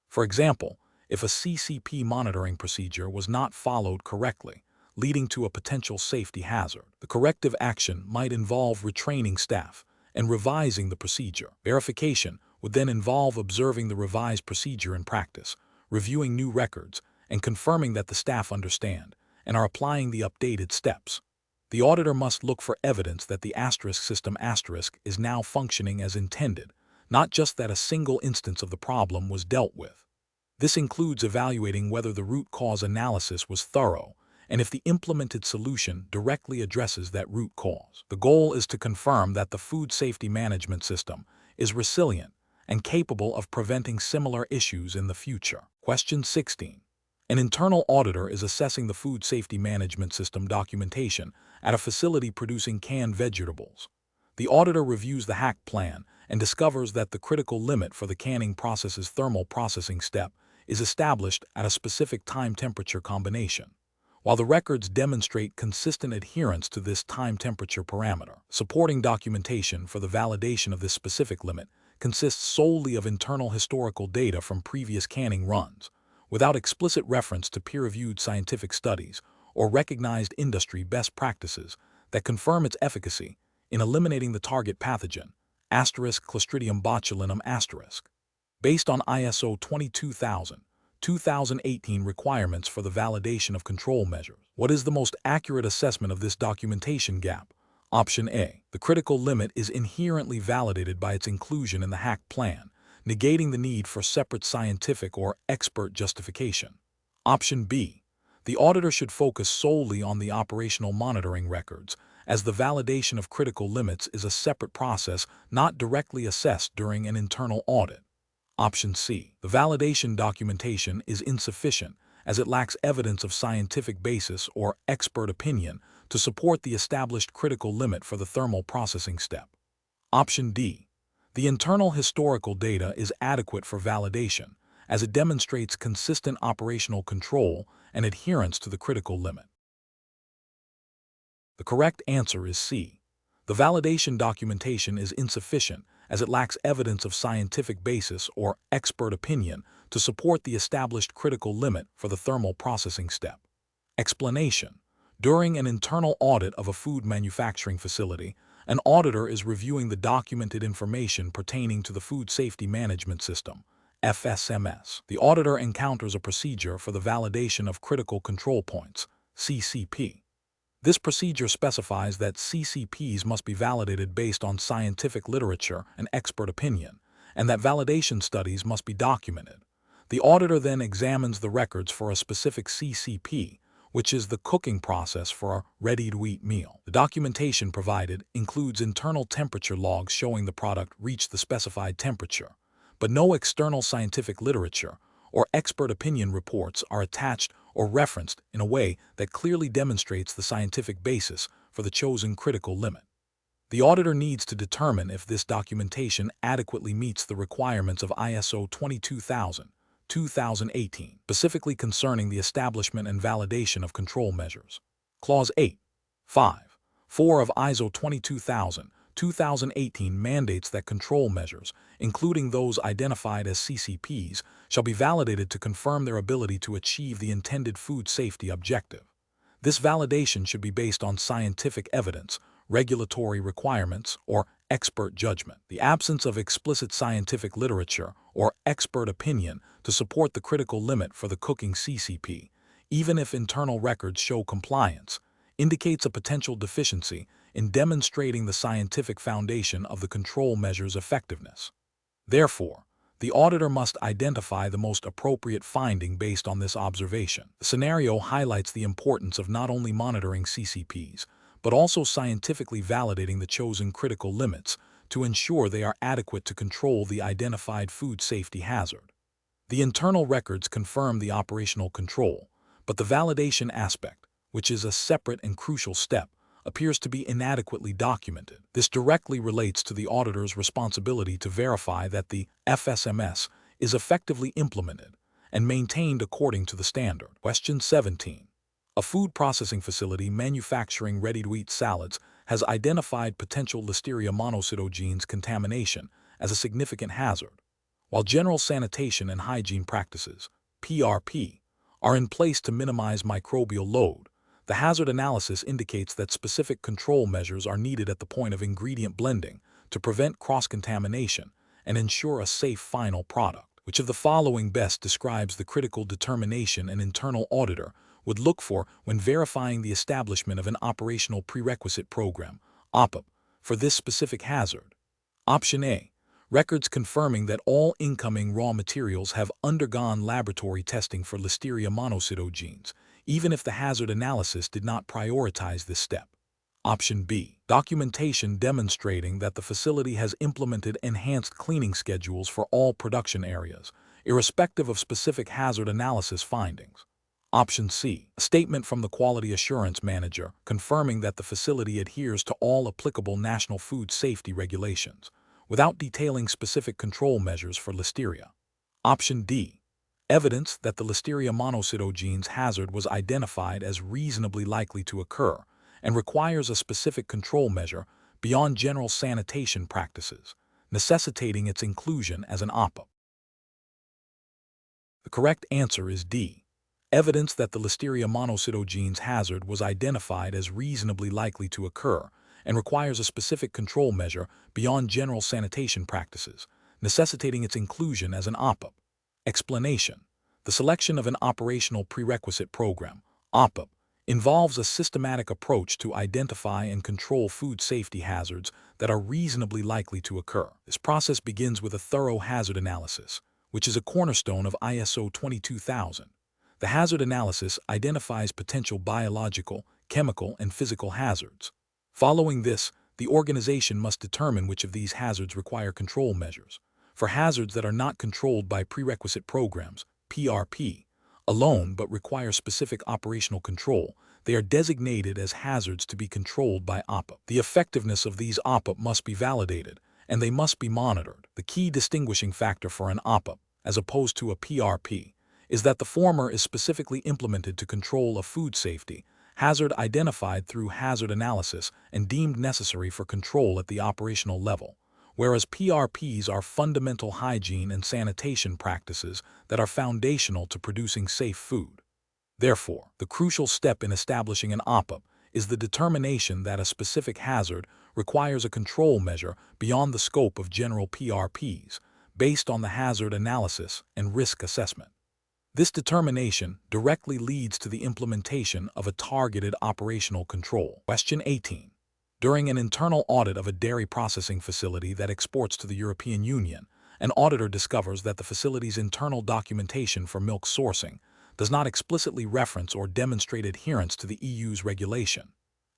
For example, if a CCP monitoring procedure was not followed correctly, leading to a potential safety hazard, the corrective action might involve retraining staff and revising the procedure. Verification would then involve observing the revised procedure in practice, reviewing new records, and confirming that the staff understand and are applying the updated steps. The auditor must look for evidence that the system is now functioning as intended, not just that a single instance of the problem was dealt with. This includes evaluating whether the root cause analysis was thorough and if the implemented solution directly addresses that root cause. The goal is to confirm that the food safety management system is resilient and capable of preventing similar issues in the future. Question 16. An internal auditor is assessing the food safety management system documentation at a facility producing canned vegetables. The auditor reviews the hack plan and discovers that the critical limit for the canning process's thermal processing step is established at a specific time-temperature combination. While the records demonstrate consistent adherence to this time-temperature parameter, supporting documentation for the validation of this specific limit consists solely of internal historical data from previous canning runs, without explicit reference to peer-reviewed scientific studies or recognized industry best practices that confirm its efficacy in eliminating the target pathogen, Clostridium botulinum *. Based on ISO 22000-2018 requirements for the validation of control measures, what is the most accurate assessment of this documentation gap? Option A. The critical limit is inherently validated by its inclusion in the hack plan, negating the need for separate scientific or expert justification. Option B. The auditor should focus solely on the operational monitoring records, as the validation of critical limits is a separate process not directly assessed during an internal audit. Option C. The validation documentation is insufficient as it lacks evidence of scientific basis or expert opinion to support the established critical limit for the thermal processing step. Option D. The internal historical data is adequate for validation, as it demonstrates consistent operational control and adherence to the critical limit. The correct answer is C. The validation documentation is insufficient as it lacks evidence of scientific basis or expert opinion to support the established critical limit for the thermal processing step. Explanation. During an internal audit of a food manufacturing facility, an auditor is reviewing the documented information pertaining to the Food Safety Management System, FSMS. The auditor encounters a procedure for the validation of critical control points, CCP. This procedure specifies that CCPs must be validated based on scientific literature and expert opinion, and that validation studies must be documented. The auditor then examines the records for a specific CCP, which is the cooking process for a ready-to-eat meal. The documentation provided includes internal temperature logs showing the product reached the specified temperature, but no external scientific literature or expert opinion reports are attached or referenced in a way that clearly demonstrates the scientific basis for the chosen critical limit. The auditor needs to determine if this documentation adequately meets the requirements of ISO 22000-2018, specifically concerning the establishment and validation of control measures. Clause 8.5.4 of ISO 22000-2018 mandates that control measures, including those identified as CCPs, shall be validated to confirm their ability to achieve the intended food safety objective. This validation should be based on scientific evidence, regulatory requirements, or expert judgment. The absence of explicit scientific literature or expert opinion to support the critical limit for the cooking CCP, even if internal records show compliance, indicates a potential deficiency in demonstrating the scientific foundation of the control measure's effectiveness. Therefore, the auditor must identify the most appropriate finding based on this observation. The scenario highlights the importance of not only monitoring CCPs, but also scientifically validating the chosen critical limits to ensure they are adequate to control the identified food safety hazard. The internal records confirm the operational control, but the validation aspect, which is a separate and crucial step, appears to be inadequately documented. This directly relates to the auditor's responsibility to verify that the FSMS is effectively implemented and maintained according to the standard. Question 17. A food processing facility manufacturing ready-to-eat salads has identified potential Listeria monocytogenes contamination as a significant hazard. While general sanitation and hygiene practices, PRP, are in place to minimize microbial load, the hazard analysis indicates that specific control measures are needed at the point of ingredient blending to prevent cross-contamination and ensure a safe final product. Which of the following best describes the critical determination an internal auditor would look for when verifying the establishment of an operational prerequisite program, OPP, for this specific hazard? Option A. Records confirming that all incoming raw materials have undergone laboratory testing for Listeria monocytogenes, even if the hazard analysis did not prioritize this step. Option B. Documentation demonstrating that the facility has implemented enhanced cleaning schedules for all production areas, irrespective of specific hazard analysis findings. Option C. A statement from the quality assurance manager confirming that the facility adheres to all applicable national food safety regulations, without detailing specific control measures for Listeria. Option D. Evidence that the Listeria monocytogenes hazard was identified as reasonably likely to occur and requires a specific control measure beyond general sanitation practices, necessitating its inclusion as an OPP. The correct answer is D. Evidence that the Listeria monocytogenes hazard was identified as reasonably likely to occur and requires a specific control measure beyond general sanitation practices, necessitating its inclusion as an OPP. Explanation. The selection of an operational prerequisite program, OPP, involves a systematic approach to identify and control food safety hazards that are reasonably likely to occur. This process begins with a thorough hazard analysis, which is a cornerstone of ISO 22000. The hazard analysis identifies potential biological, chemical, and physical hazards. Following this, the organization must determine which of these hazards require control measures. For hazards that are not controlled by prerequisite programs, PRP, alone but require specific operational control, they are designated as hazards to be controlled by OPP. The effectiveness of these OPP must be validated, and they must be monitored. The key distinguishing factor for an OPP, as opposed to a PRP, is that the former is specifically implemented to control a food safety hazard identified through hazard analysis and deemed necessary for control at the operational level, whereas PRPs are fundamental hygiene and sanitation practices that are foundational to producing safe food. Therefore, the crucial step in establishing an OPP is the determination that a specific hazard requires a control measure beyond the scope of general PRPs, based on the hazard analysis and risk assessment. This determination directly leads to the implementation of a targeted operational control. Question 18. During an internal audit of a dairy processing facility that exports to the European Union, an auditor discovers that the facility's internal documentation for milk sourcing does not explicitly reference or demonstrate adherence to the EU's regulation,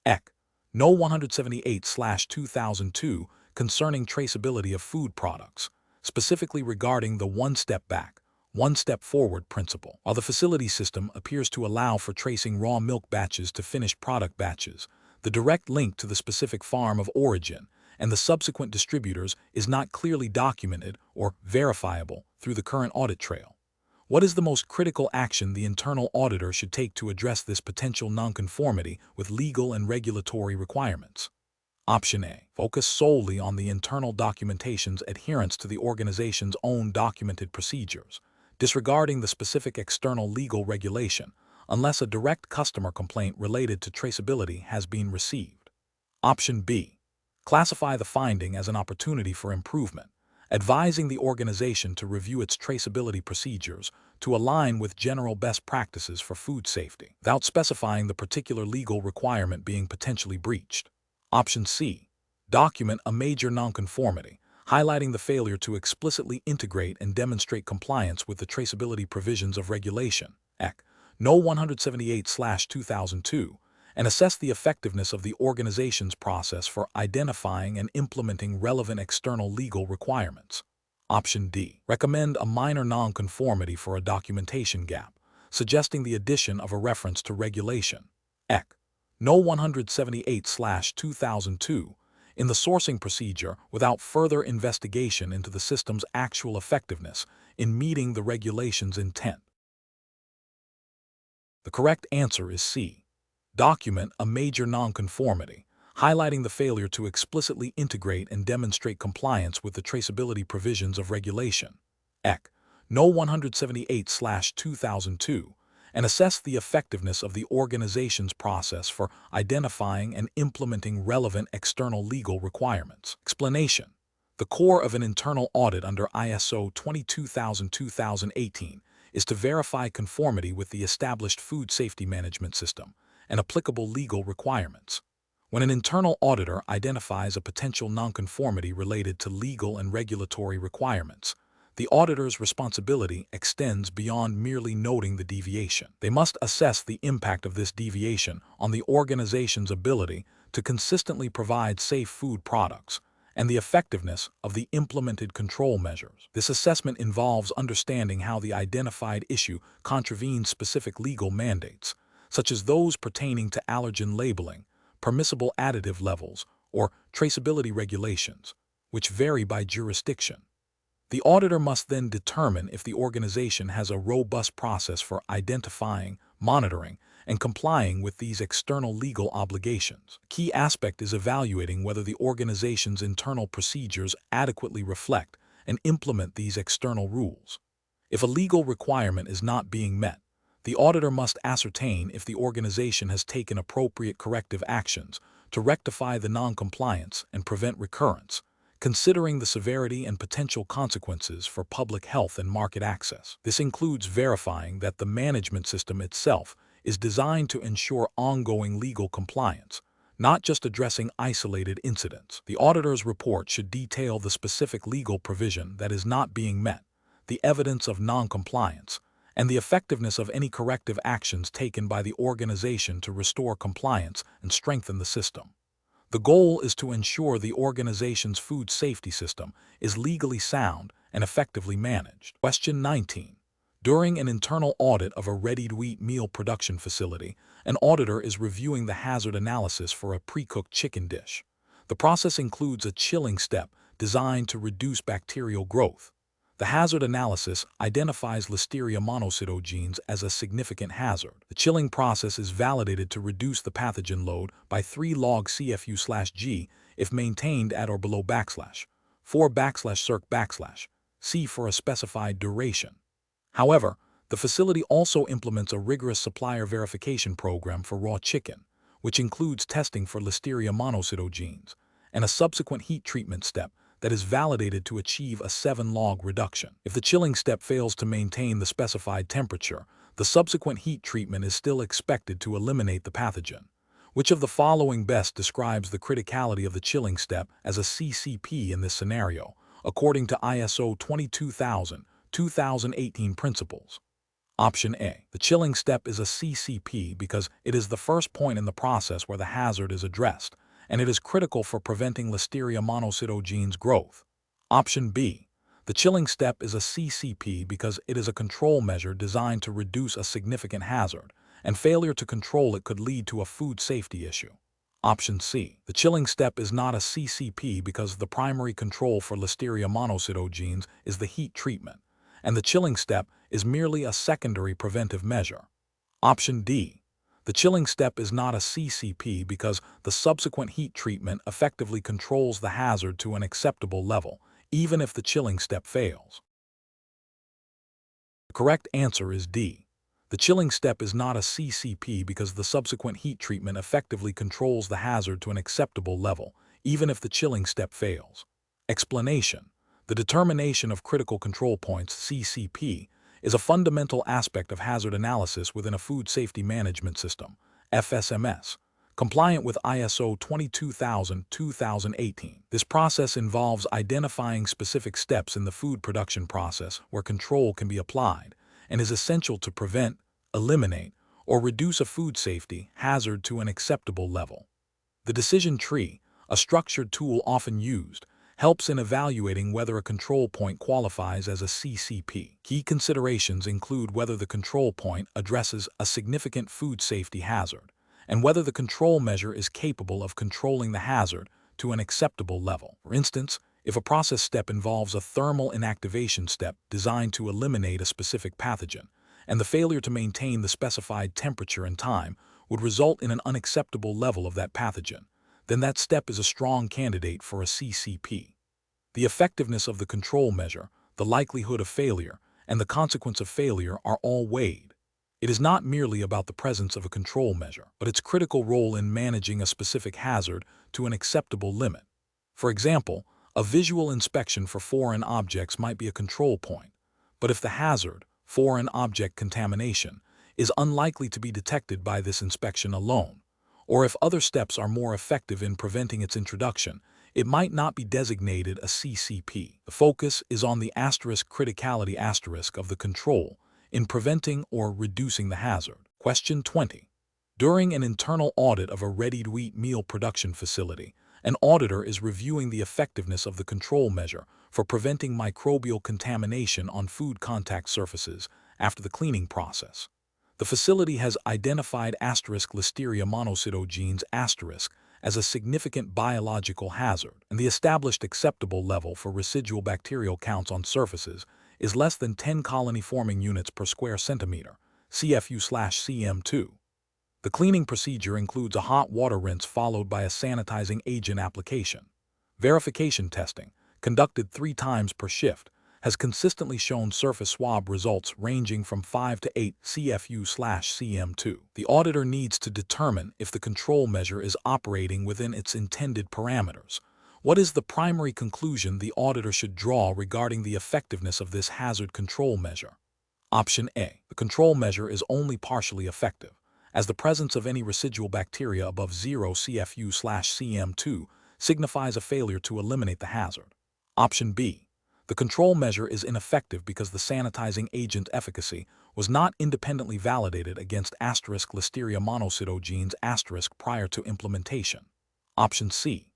EC No. 178/2002 concerning traceability of food products, specifically regarding the one-step back, one-step forward principle. While the facility system appears to allow for tracing raw milk batches to finished product batches, the direct link to the specific farm of origin and the subsequent distributors is not clearly documented or verifiable through the current audit trail. What is the most critical action the internal auditor should take to address this potential nonconformity with legal and regulatory requirements? Option A. Focus solely on the internal documentation's adherence to the organization's own documented procedures, disregarding the specific external legal regulation, unless a direct customer complaint related to traceability has been received. Option B. Classify the finding as an opportunity for improvement, advising the organization to review its traceability procedures to align with general best practices for food safety, without specifying the particular legal requirement being potentially breached. Option C. Document a major nonconformity, highlighting the failure to explicitly integrate and demonstrate compliance with the traceability provisions of regulation, EC No. 178/2002, and assess the effectiveness of the organization's process for identifying and implementing relevant external legal requirements. Option D. Recommend a minor nonconformity for a documentation gap, suggesting the addition of a reference to regulation, EC No. 178/2002, in the sourcing procedure without further investigation into the system's actual effectiveness in meeting the regulation's intent. The correct answer is C. Document a major nonconformity, highlighting the failure to explicitly integrate and demonstrate compliance with the traceability provisions of regulation, EC No. 178/2002, and assess the effectiveness of the organization's process for identifying and implementing relevant external legal requirements. Explanation. The core of an internal audit under ISO 22000-2018 is to verify conformity with the established food safety management system and applicable legal requirements. When an internal auditor identifies a potential nonconformity related to legal and regulatory requirements, the auditor's responsibility extends beyond merely noting the deviation. They must assess the impact of this deviation on the organization's ability to consistently provide safe food products and the effectiveness of the implemented control measures. This assessment involves understanding how the identified issue contravenes specific legal mandates, such as those pertaining to allergen labeling, permissible additive levels, or traceability regulations, which vary by jurisdiction. The auditor must then determine if the organization has a robust process for identifying, monitoring, and complying with these external legal obligations. A key aspect is evaluating whether the organization's internal procedures adequately reflect and implement these external rules. If a legal requirement is not being met, the auditor must ascertain if the organization has taken appropriate corrective actions to rectify the noncompliance and prevent recurrence, considering the severity and potential consequences for public health and market access. This includes verifying that the management system itself is designed to ensure ongoing legal compliance, not just addressing isolated incidents. The auditor's report should detail the specific legal provision that is not being met, the evidence of non-compliance, and the effectiveness of any corrective actions taken by the organization to restore compliance and strengthen the system. The goal is to ensure the organization's food safety system is legally sound and effectively managed. Question 19. During an internal audit of a ready-to-eat meal production facility, an auditor is reviewing the hazard analysis for a pre-cooked chicken dish. The process includes a chilling step designed to reduce bacterial growth. The hazard analysis identifies Listeria monocytogenes as a significant hazard. The chilling process is validated to reduce the pathogen load by 3 log CFU/G if maintained at or below /4/circ/C for a specified duration. However, the facility also implements a rigorous supplier verification program for raw chicken, which includes testing for Listeria monocytogenes, and a subsequent heat treatment step that is validated to achieve a 7 log reduction. If the chilling step fails to maintain the specified temperature, the subsequent heat treatment is still expected to eliminate the pathogen. Which of the following best describes the criticality of the chilling step as a CCP in this scenario, according to ISO 22000-2018 principles? Option A. The chilling step is a CCP because it is the first point in the process where the hazard is addressed, and it is critical for preventing Listeria monocytogenes growth. Option B. The chilling step is a CCP because it is a control measure designed to reduce a significant hazard, and failure to control it could lead to a food safety issue. Option C. The chilling step is not a CCP because the primary control for Listeria monocytogenes is the heat treatment, and the chilling step is merely a secondary preventive measure. Option D. The chilling step is not a CCP because the subsequent heat treatment effectively controls the hazard to an acceptable level, even if the chilling step fails. The correct answer is D. The chilling step is not a CCP because the subsequent heat treatment effectively controls the hazard to an acceptable level, even if the chilling step fails. Explanation. The determination of critical control points, CCP, is a fundamental aspect of hazard analysis within a food safety management system, FSMS, compliant with ISO 22000-2018. This process involves identifying specific steps in the food production process where control can be applied and is essential to prevent, eliminate, or reduce a food safety hazard to an acceptable level. The decision tree, a structured tool often used, helps in evaluating whether a control point qualifies as a CCP. Key considerations include whether the control point addresses a significant food safety hazard, and whether the control measure is capable of controlling the hazard to an acceptable level. For instance, if a process step involves a thermal inactivation step designed to eliminate a specific pathogen, and the failure to maintain the specified temperature and time would result in an unacceptable level of that pathogen, then that step is a strong candidate for a CCP. The effectiveness of the control measure, the likelihood of failure, and the consequence of failure are all weighed. It is not merely about the presence of a control measure, but its critical role in managing a specific hazard to an acceptable limit. For example, a visual inspection for foreign objects might be a control point, but if the hazard, foreign object contamination, is unlikely to be detected by this inspection alone, or if other steps are more effective in preventing its introduction, it might not be designated a CCP. The focus is on the criticality of the control in preventing or reducing the hazard. Question 20. During an internal audit of a ready-to-eat meal production facility, an auditor is reviewing the effectiveness of the control measure for preventing microbial contamination on food contact surfaces after the cleaning process. The facility has identified Listeria monocytogenes as a significant biological hazard, and the established acceptable level for residual bacterial counts on surfaces is less than 10 colony-forming units per square centimeter, CFU/cm2. The cleaning procedure includes a hot water rinse followed by a sanitizing agent application. Verification testing, conducted 3 times per shift, has consistently shown surface swab results ranging from 5 to 8 CFU/cm2. The auditor needs to determine if the control measure is operating within its intended parameters. What is the primary conclusion the auditor should draw regarding the effectiveness of this hazard control measure? Option A. The control measure is only partially effective. as the presence of any residual bacteria above 0 CFU/cm2 signifies a failure to eliminate the hazard. Option B. The control measure is ineffective because the sanitizing agent efficacy was not independently validated against *Listeria monocytogenes* prior to implementation. Option C.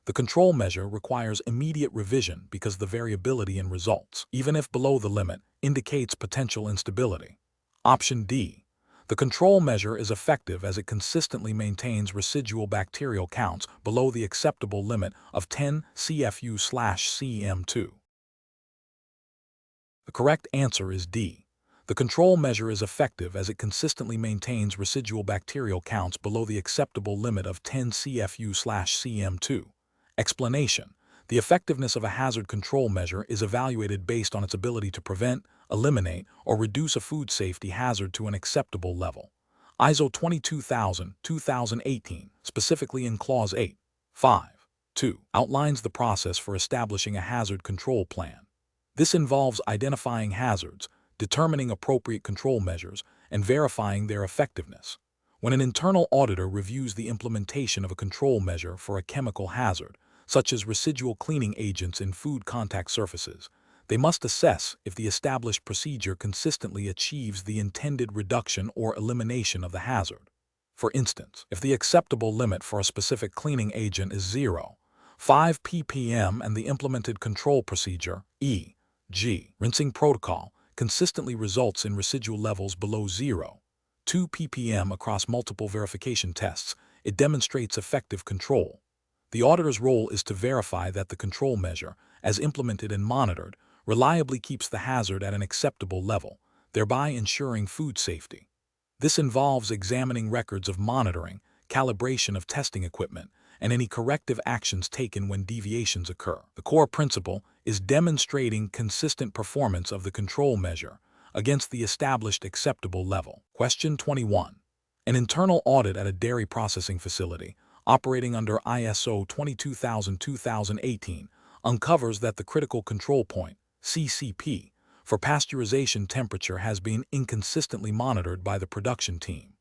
The control measure requires immediate revision because the variability in results, even if below the limit, indicates potential instability. Option D. The control measure is effective as it consistently maintains residual bacterial counts below the acceptable limit of 10 CFU/cm2. The correct answer is D. The control measure is effective as it consistently maintains residual bacterial counts below the acceptable limit of 10 CFU/cm2. Explanation: the effectiveness of a hazard control measure is evaluated based on its ability to prevent, eliminate, or reduce a food safety hazard to an acceptable level. ISO 22000-2018, specifically in Clause 8.5.2, outlines the process for establishing a hazard control plan. This involves identifying hazards, determining appropriate control measures, and verifying their effectiveness. When an internal auditor reviews the implementation of a control measure for a chemical hazard, such as residual cleaning agents in food contact surfaces, they must assess if the established procedure consistently achieves the intended reduction or elimination of the hazard. For instance, if the acceptable limit for a specific cleaning agent is 0.5 ppm and the implemented control procedure, e.g., rinsing protocol, consistently results in residual levels below 0.2 ppm across multiple verification tests, it demonstrates effective control. The auditor's role is to verify that the control measure, as implemented and monitored, reliably keeps the hazard at an acceptable level, thereby ensuring food safety. This involves examining records of monitoring, calibration of testing equipment, and any corrective actions taken when deviations occur. The core principle is demonstrating consistent performance of the control measure against the established acceptable level. Question 21. An internal audit at a dairy processing facility operating under ISO 22000-2018 uncovers that the critical control point, CCP, for pasteurization temperature has been inconsistently monitored by the production team.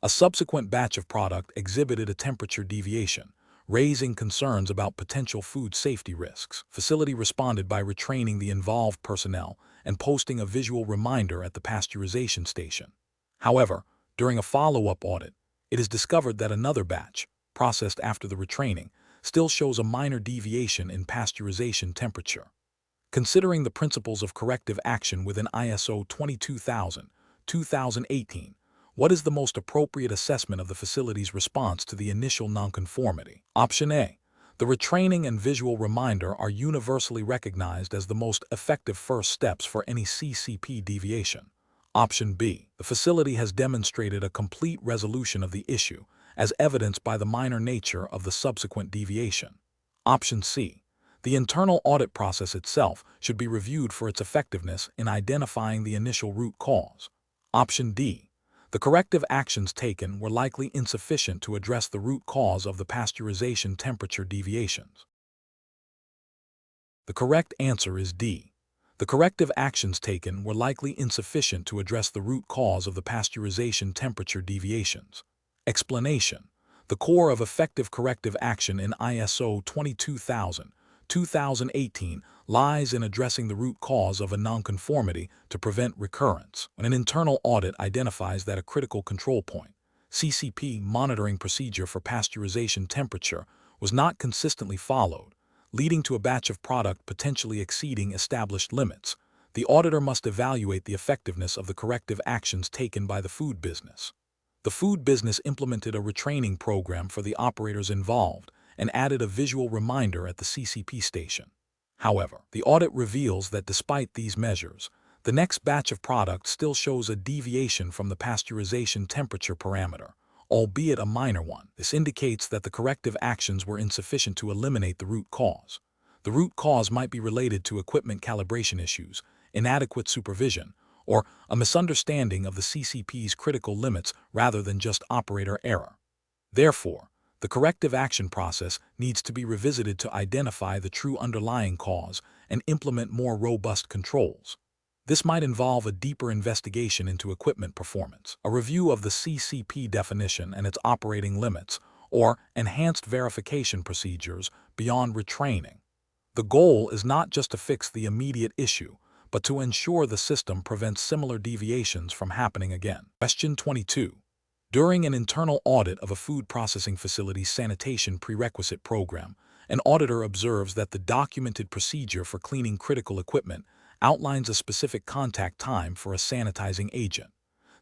A subsequent batch of product exhibited a temperature deviation, raising concerns about potential food safety risks. Facility responded by retraining the involved personnel and posting a visual reminder at the pasteurization station. However, during a follow-up audit, it is discovered that another batch, processed after the retraining, still shows a minor deviation in pasteurization temperature. Considering the principles of corrective action within ISO 22000-2018, what is the most appropriate assessment of the facility's response to the initial nonconformity? Option A. The retraining and visual reminder are universally recognized as the most effective first steps for any CCP deviation. Option B. The facility has demonstrated a complete resolution of the issue, as evidenced by the minor nature of the subsequent deviation. Option C. The internal audit process itself should be reviewed for its effectiveness in identifying the initial root cause. Option D. The corrective actions taken were likely insufficient to address the root cause of the pasteurization temperature deviations. The correct answer is D. The corrective actions taken were likely insufficient to address the root cause of the pasteurization temperature deviations. Explanation: the core of effective corrective action in ISO 22000-2018 lies in addressing the root cause of a nonconformity to prevent recurrence. When an internal audit identifies that a critical control point, CCP monitoring procedure for pasteurization temperature was not consistently followed, leading to a batch of product potentially exceeding established limits, the auditor must evaluate the effectiveness of the corrective actions taken by the food business. The food business implemented a retraining program for the operators involved and added a visual reminder at the CCP station. However, the audit reveals that despite these measures, the next batch of product still shows a deviation from the pasteurization temperature parameter, albeit a minor one. This indicates that the corrective actions were insufficient to eliminate the root cause. The root cause might be related to equipment calibration issues, inadequate supervision, or a misunderstanding of the CCP's critical limits rather than just operator error. Therefore, the corrective action process needs to be revisited to identify the true underlying cause and implement more robust controls. This might involve a deeper investigation into equipment performance, a review of the CCP definition and its operating limits, or enhanced verification procedures beyond retraining. The goal is not just to fix the immediate issue, but to ensure the system prevents similar deviations from happening again. Question 22. During an internal audit of a food processing facility's sanitation prerequisite program, an auditor observes that the documented procedure for cleaning critical equipment outlines a specific contact time for a sanitizing agent.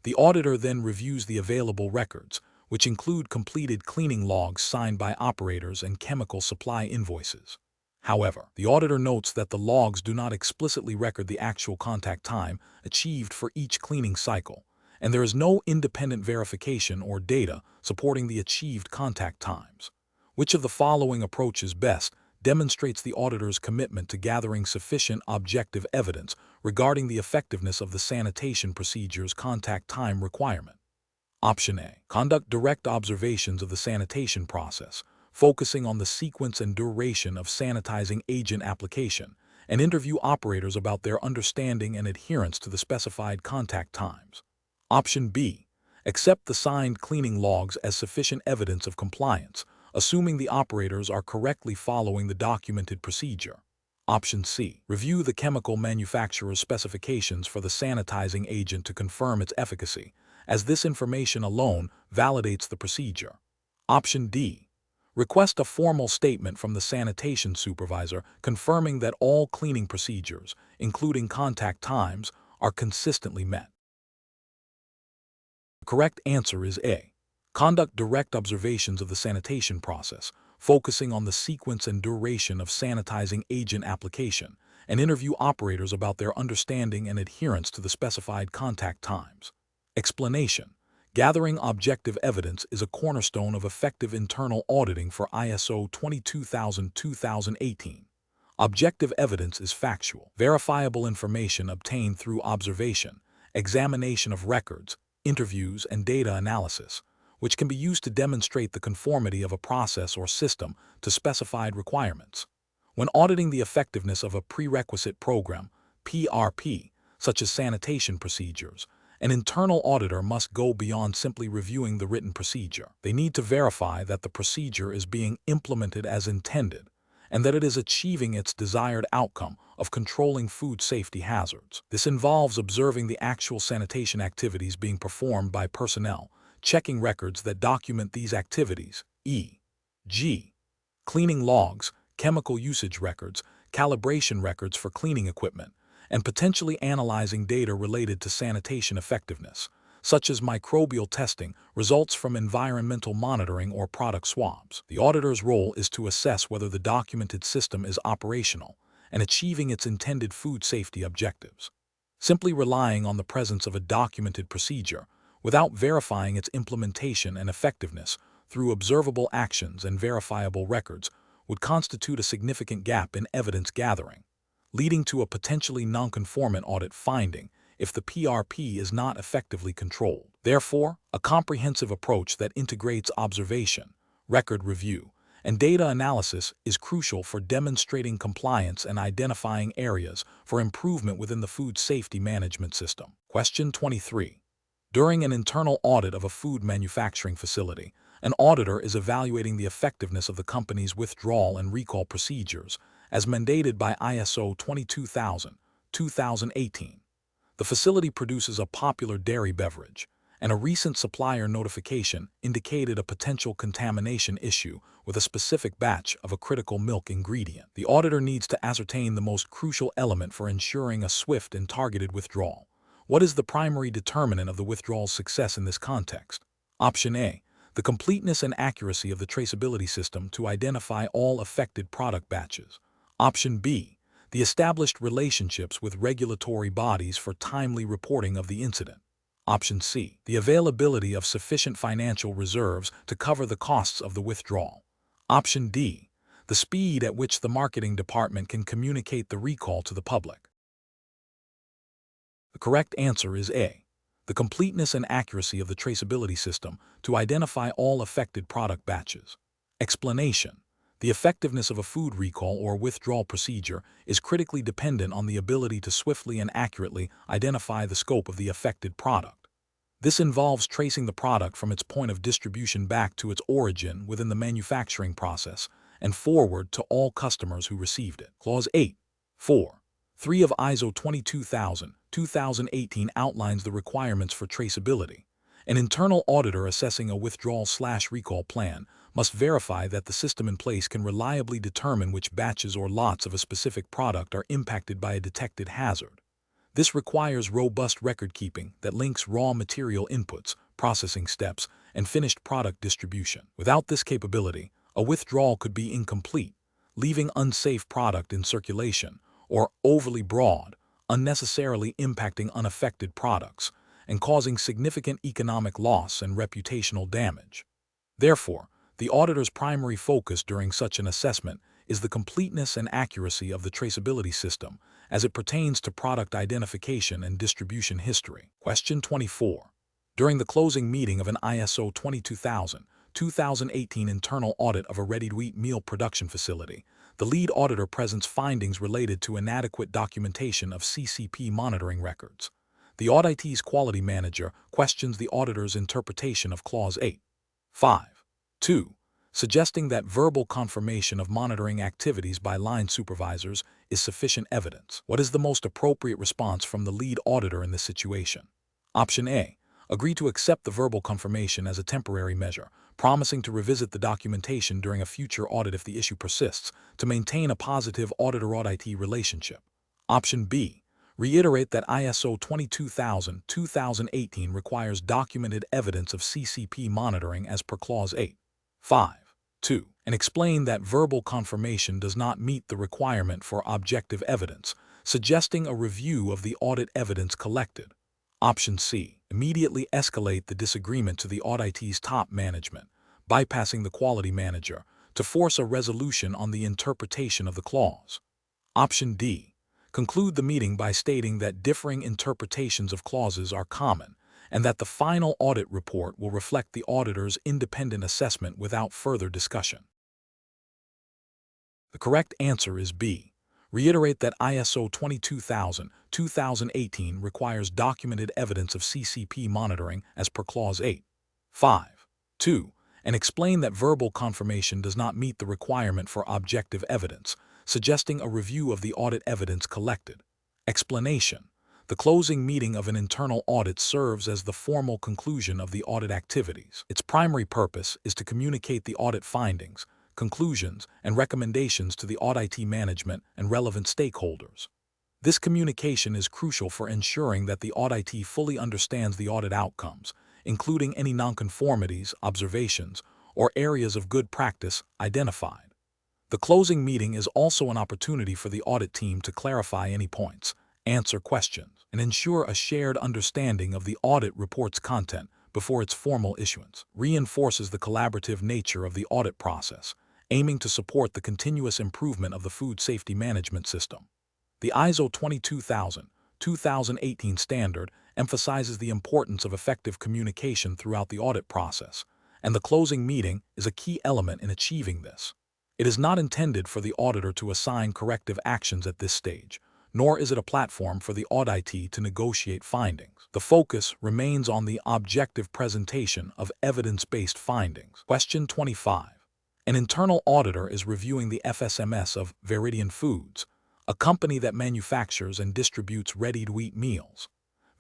The auditor then reviews the available records, which include completed cleaning logs signed by operators and chemical supply invoices. However, the auditor notes that the logs do not explicitly record the actual contact time achieved for each cleaning cycle, and there is no independent verification or data supporting the achieved contact times. Which of the following approaches best demonstrates the auditor's commitment to gathering sufficient objective evidence regarding the effectiveness of the sanitation procedure's contact time requirement? Option A. Conduct direct observations of the sanitation process, focusing on the sequence and duration of sanitizing agent application, and interview operators about their understanding and adherence to the specified contact times. Option B. Accept the signed cleaning logs as sufficient evidence of compliance, assuming the operators are correctly following the documented procedure. Option C. Review the chemical manufacturer's specifications for the sanitizing agent to confirm its efficacy, as this information alone validates the procedure. Option D. Request a formal statement from the sanitation supervisor confirming that all cleaning procedures, including contact times, are consistently met. The correct answer is A. Conduct direct observations of the sanitation process, focusing on the sequence and duration of sanitizing agent application, and interview operators about their understanding and adherence to the specified contact times. Explanation. Gathering objective evidence is a cornerstone of effective internal auditing for ISO 22000-2018. Objective evidence is factual, verifiable information obtained through observation, examination of records, interviews, and data analysis, which can be used to demonstrate the conformity of a process or system to specified requirements. When auditing the effectiveness of a prerequisite program, PRP, such as sanitation procedures, an internal auditor must go beyond simply reviewing the written procedure. They need to verify that the procedure is being implemented as intended and that it is achieving its desired outcome of controlling food safety hazards. This involves observing the actual sanitation activities being performed by personnel, checking records that document these activities, e.g., cleaning logs, chemical usage records, calibration records for cleaning equipment, and potentially analyzing data related to sanitation effectiveness, such as microbial testing, results from environmental monitoring, or product swabs. The auditor's role is to assess whether the documented system is operational and achieving its intended food safety objectives. Simply relying on the presence of a documented procedure without verifying its implementation and effectiveness through observable actions and verifiable records would constitute a significant gap in evidence gathering, leading to a potentially nonconformant audit finding if the PRP is not effectively controlled. Therefore, a comprehensive approach that integrates observation, record review, and data analysis is crucial for demonstrating compliance and identifying areas for improvement within the food safety management system. Question 23. During an internal audit of a food manufacturing facility, an auditor is evaluating the effectiveness of the company's withdrawal and recall procedures as mandated by ISO 22000-2018. The facility produces a popular dairy beverage, and a recent supplier notification indicated a potential contamination issue with a specific batch of a critical milk ingredient. The auditor needs to ascertain the most crucial element for ensuring a swift and targeted withdrawal. What is the primary determinant of the withdrawal's success in this context? Option A. The completeness and accuracy of the traceability system to identify all affected product batches. Option B. The established relationships with regulatory bodies for timely reporting of the incident. Option C. The availability of sufficient financial reserves to cover the costs of the withdrawal. Option D. The speed at which the marketing department can communicate the recall to the public. The correct answer is A. The completeness and accuracy of the traceability system to identify all affected product batches. Explanation. The effectiveness of a food recall or withdrawal procedure is critically dependent on the ability to swiftly and accurately identify the scope of the affected product. This involves tracing the product from its point of distribution back to its origin within the manufacturing process and forward to all customers who received it. Clause 8.4.3 of ISO 22000-2018 outlines the requirements for traceability. An internal auditor assessing a withdrawal/recall plan must verify that the system in place can reliably determine which batches or lots of a specific product are impacted by a detected hazard. This requires robust record-keeping that links raw material inputs, processing steps, and finished product distribution. Without this capability, a withdrawal could be incomplete, leaving unsafe product in circulation, or overly broad, unnecessarily impacting unaffected products, and causing significant economic loss and reputational damage. Therefore, the auditor's primary focus during such an assessment is the completeness and accuracy of the traceability system as it pertains to product identification and distribution history. Question 24. During the closing meeting of an ISO 22000-2018 internal audit of a ready-to-eat meal production facility, the lead auditor presents findings related to inadequate documentation of CCP monitoring records. The auditee's quality manager questions the auditor's interpretation of Clause 8.5.2, suggesting that verbal confirmation of monitoring activities by line supervisors is sufficient evidence. What is the most appropriate response from the lead auditor in this situation? Option A. Agree to accept the verbal confirmation as a temporary measure, promising to revisit the documentation during a future audit if the issue persists, to maintain a positive auditor-auditee relationship. Option B. Reiterate that ISO 22000-2018 requires documented evidence of CCP monitoring as per Clause 8.5.2, and explain that verbal confirmation does not meet the requirement for objective evidence, suggesting a review of the audit evidence collected. Option C. Immediately escalate the disagreement to the auditee's top management, bypassing the quality manager, to force a resolution on the interpretation of the clause. Option D. Conclude the meeting by stating that differing interpretations of clauses are common, and that the final audit report will reflect the auditor's independent assessment without further discussion. The correct answer is B. Reiterate that ISO 22000-2018 requires documented evidence of CCP monitoring as per Clause 8.5.2, and explain that verbal confirmation does not meet the requirement for objective evidence, suggesting a review of the audit evidence collected. Explanation. The closing meeting of an internal audit serves as the formal conclusion of the audit activities. Its primary purpose is to communicate the audit findings, conclusions, and recommendations to the auditee management and relevant stakeholders. This communication is crucial for ensuring that the auditee fully understands the audit outcomes, including any nonconformities, observations, or areas of good practice identified. The closing meeting is also an opportunity for the audit team to clarify any points, answer questions, and ensure a shared understanding of the audit report's content before its formal issuance. Reinforces the collaborative nature of the audit process, aiming to support the continuous improvement of the food safety management system. The ISO 22000-2018 standard emphasizes the importance of effective communication throughout the audit process, and the closing meeting is a key element in achieving this. It is not intended for the auditor to assign corrective actions at this stage, nor is it a platform for the auditee to negotiate findings. The focus remains on the objective presentation of evidence-based findings. Question 25. An internal auditor is reviewing the FSMS of Veridian Foods, a company that manufactures and distributes ready-to-eat meals.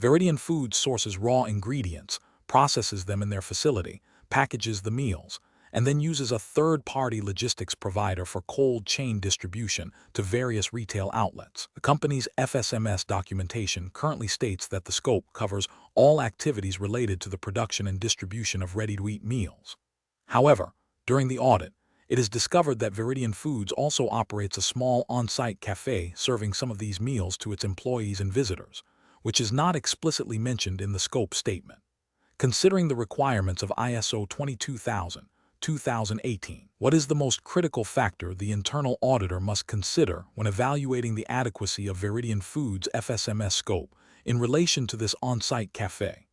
Veridian Foods sources raw ingredients, processes them in their facility, packages the meals, and then uses a third-party logistics provider for cold chain distribution to various retail outlets. The company's FSMS documentation currently states that the scope covers all activities related to the production and distribution of ready-to-eat meals. However, during the audit, it is discovered that Veridian Foods also operates a small on-site cafe serving some of these meals to its employees and visitors, which is not explicitly mentioned in the scope statement. Considering the requirements of ISO 22000-2018, what is the most critical factor the internal auditor must consider when evaluating the adequacy of Veridian Foods' FSMS scope in relation to this on-site cafe?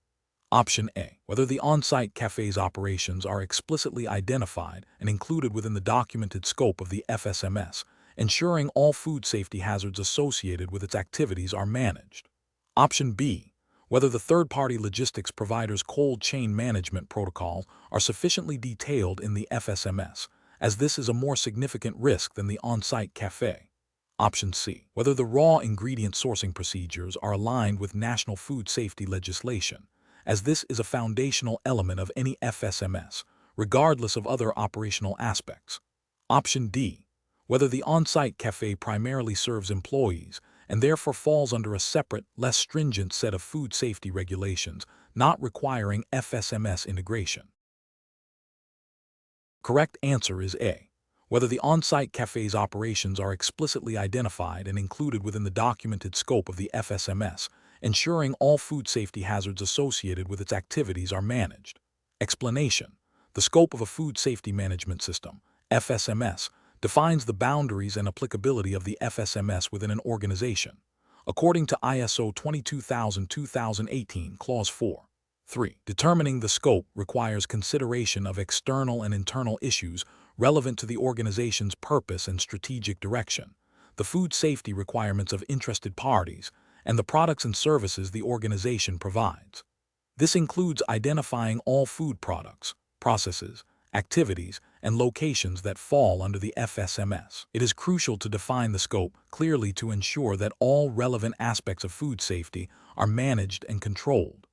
Option A. Whether the on-site cafe's operations are explicitly identified and included within the documented scope of the FSMS, ensuring all food safety hazards associated with its activities are managed. Option B. Whether the third-party logistics provider's cold chain management protocols are sufficiently detailed in the FSMS, as this is a more significant risk than the on-site cafe. Option C. Whether the raw ingredient sourcing procedures are aligned with national food safety legislation, as this is a foundational element of any FSMS, regardless of other operational aspects. Option D. Whether the on-site cafe primarily serves employees and therefore falls under a separate, less stringent set of food safety regulations, not requiring FSMS integration. Correct answer is A. Whether the on-site cafe's operations are explicitly identified and included within the documented scope of the FSMS, ensuring all food safety hazards associated with its activities are managed. Explanation: the scope of a food safety management system, FSMS, defines the boundaries and applicability of the FSMS within an organization. According to ISO 22000-2018, Clause 4. 3. Determining the scope requires consideration of external and internal issues relevant to the organization's purpose and strategic direction, the food safety requirements of interested parties, and the products and services the organization provides. This includes identifying all food products, processes, activities, and locations that fall under the FSMS. It is crucial to define the scope clearly to ensure that all relevant aspects of food safety are managed and controlled.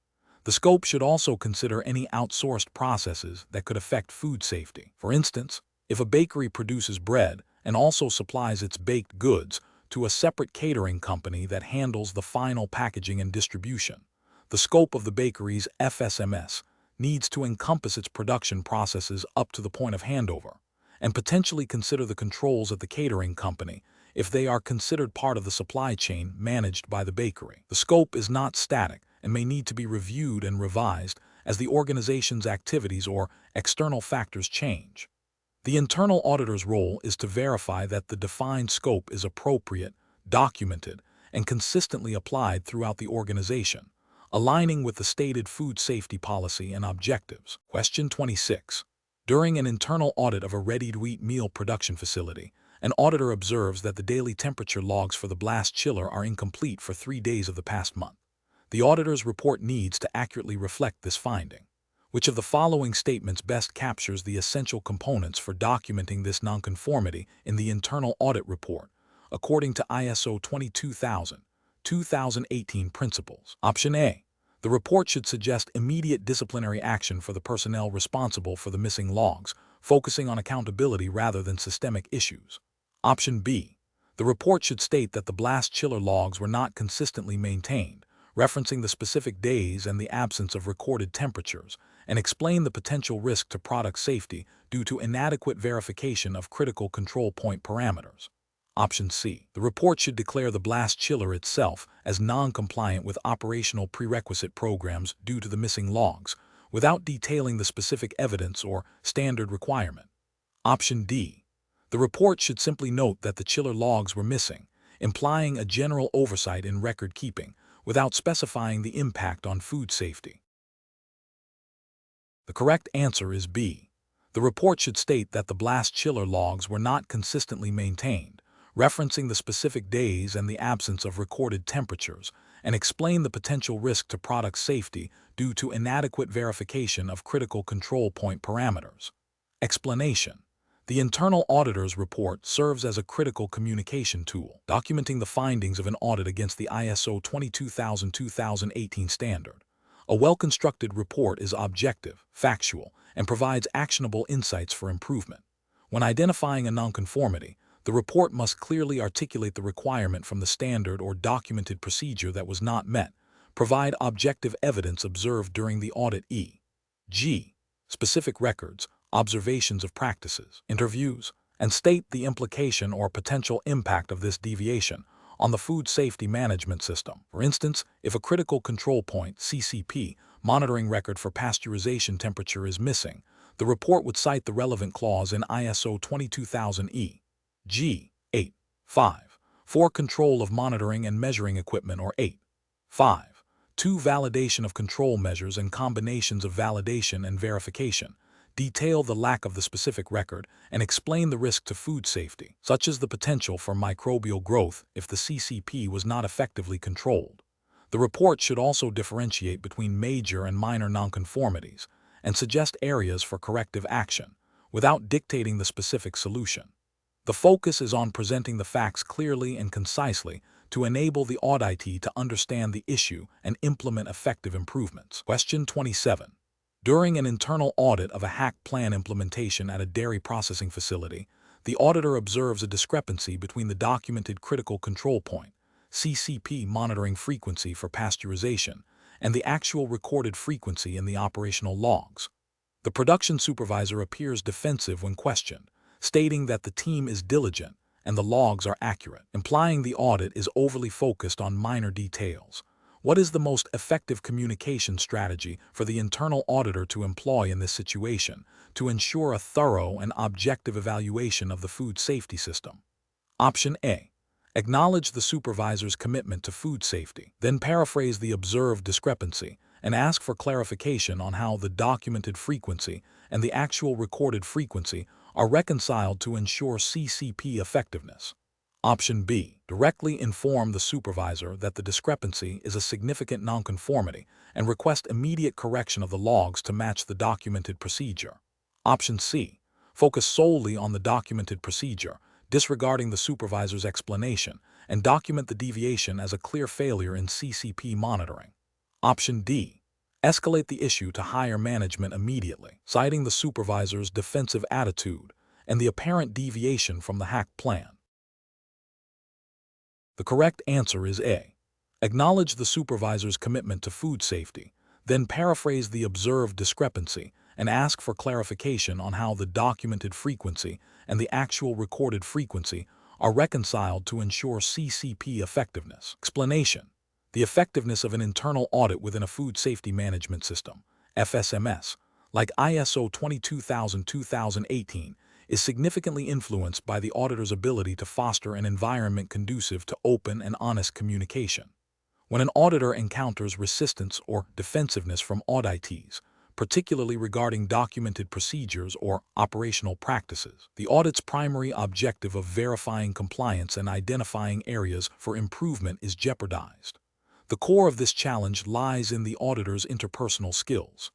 The scope should also consider any outsourced processes that could affect food safety. For instance, if a bakery produces bread and also supplies its baked goods to a separate catering company that handles the final packaging and distribution, the scope of the bakery's FSMS needs to encompass its production processes up to the point of handover, and potentially consider the controls at the catering company if they are considered part of the supply chain managed by the bakery. The scope is not static and may need to be reviewed and revised as the organization's activities or external factors change. The internal auditor's role is to verify that the defined scope is appropriate, documented, and consistently applied throughout the organization, aligning with the stated food safety policy and objectives. Question 26. During an internal audit of a ready-to-eat meal production facility, an auditor observes that the daily temperature logs for the blast chiller are incomplete for 3 days of the past month. The auditor's report needs to accurately reflect this finding. Which of the following statements best captures the essential components for documenting this nonconformity in the internal audit report, according to ISO 22000-2018 principles? Option A. The report should suggest immediate disciplinary action for the personnel responsible for the missing logs, focusing on accountability rather than systemic issues. Option B. The report should state that the blast chiller logs were not consistently maintained, referencing the specific days and the absence of recorded temperatures, and explain the potential risk to product safety due to inadequate verification of critical control point parameters. Option C. The report should declare the blast chiller itself as non-compliant with operational prerequisite programs due to the missing logs, without detailing the specific evidence or standard requirement. Option D. The report should simply note that the chiller logs were missing, implying a general oversight in record keeping, without specifying the impact on food safety. The correct answer is B. The report should state that the blast chiller logs were not consistently maintained, referencing the specific days and the absence of recorded temperatures, and explain the potential risk to product safety due to inadequate verification of critical control point parameters. Explanation: the internal auditor's report serves as a critical communication tool, documenting the findings of an audit against the ISO 22000-2018 standard. A well-constructed report is objective, factual, and provides actionable insights for improvement. When identifying a nonconformity, the report must clearly articulate the requirement from the standard or documented procedure that was not met, provide objective evidence observed during the audit, e.g., specific records, observations of practices, interviews, and state the implication or potential impact of this deviation on the food safety management system. For instance, if a critical control point (CCP) monitoring record for pasteurization temperature is missing, the report would cite the relevant clause in ISO 22000 E.g. 8.5 for control of monitoring and measuring equipment, or 8.5 2. Validation of control measures and combinations of validation and verification. Detail the lack of the specific record and explain the risk to food safety, such as the potential for microbial growth if the CCP was not effectively controlled. The report should also differentiate between major and minor nonconformities and suggest areas for corrective action, without dictating the specific solution. The focus is on presenting the facts clearly and concisely to enable the auditee to understand the issue and implement effective improvements. Question 27. During an internal audit of a hack plan implementation at a dairy processing facility, the auditor observes a discrepancy between the documented critical control point, CCP monitoring frequency for pasteurization, and the actual recorded frequency in the operational logs. The production supervisor appears defensive when questioned, stating that the team is diligent and the logs are accurate, implying the audit is overly focused on minor details. What is the most effective communication strategy for the internal auditor to employ in this situation to ensure a thorough and objective evaluation of the food safety system? Option A. Acknowledge the supervisor's commitment to food safety, then paraphrase the observed discrepancy and ask for clarification on how the documented frequency and the actual recorded frequency are reconciled to ensure CCP effectiveness. Option B. Directly inform the supervisor that the discrepancy is a significant nonconformity and request immediate correction of the logs to match the documented procedure. Option C. Focus solely on the documented procedure, disregarding the supervisor's explanation, and document the deviation as a clear failure in CCP monitoring. Option D. Escalate the issue to higher management immediately, citing the supervisor's defensive attitude and the apparent deviation from the hack plan. The correct answer is A. Acknowledge the supervisor's commitment to food safety, then paraphrase the observed discrepancy and ask for clarification on how the documented frequency and the actual recorded frequency are reconciled to ensure CCP effectiveness. Explanation. The effectiveness of an internal audit within a food safety management system, FSMS, like ISO 22000-2018, is significantly influenced by the auditor's ability to foster an environment conducive to open and honest communication. When an auditor encounters resistance or defensiveness from auditees, particularly regarding documented procedures or operational practices, the audit's primary objective of verifying compliance and identifying areas for improvement is jeopardized. The core of this challenge lies in the auditor's interpersonal skills.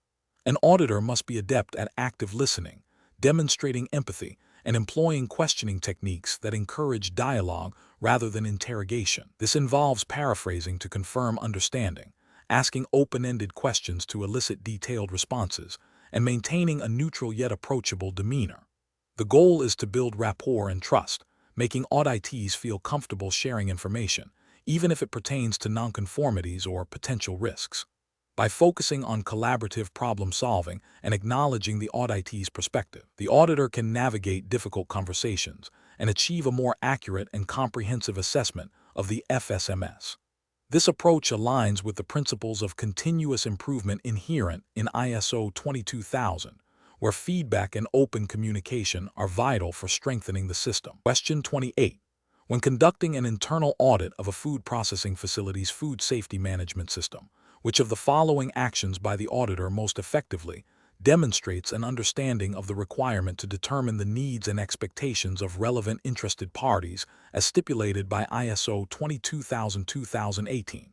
An auditor must be adept at active listening, demonstrating empathy, and employing questioning techniques that encourage dialogue rather than interrogation. This involves paraphrasing to confirm understanding, asking open-ended questions to elicit detailed responses, and maintaining a neutral yet approachable demeanor. The goal is to build rapport and trust, making auditees feel comfortable sharing information, even if it pertains to nonconformities or potential risks. By focusing on collaborative problem-solving and acknowledging the auditee's perspective, the auditor can navigate difficult conversations and achieve a more accurate and comprehensive assessment of the FSMS. This approach aligns with the principles of continuous improvement inherent in ISO 22000, where feedback and open communication are vital for strengthening the system. Question 28. When conducting an internal audit of a food processing facility's food safety management system, which of the following actions by the auditor most effectively demonstrates an understanding of the requirement to determine the needs and expectations of relevant interested parties as stipulated by ISO 22000-2018?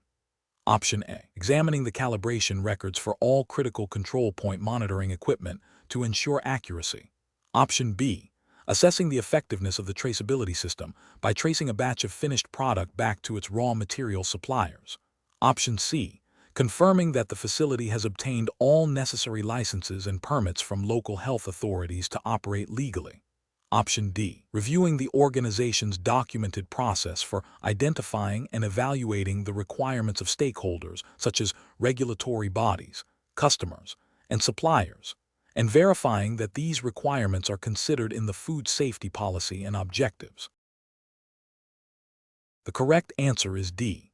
Option A. Examining the calibration records for all critical control point monitoring equipment to ensure accuracy. Option B. Assessing the effectiveness of the traceability system by tracing a batch of finished product back to its raw material suppliers. Option C. Confirming that the facility has obtained all necessary licenses and permits from local health authorities to operate legally. Option D. Reviewing the organization's documented process for identifying and evaluating the requirements of stakeholders such as regulatory bodies, customers, and suppliers, and verifying that these requirements are considered in the food safety policy and objectives. The correct answer is D.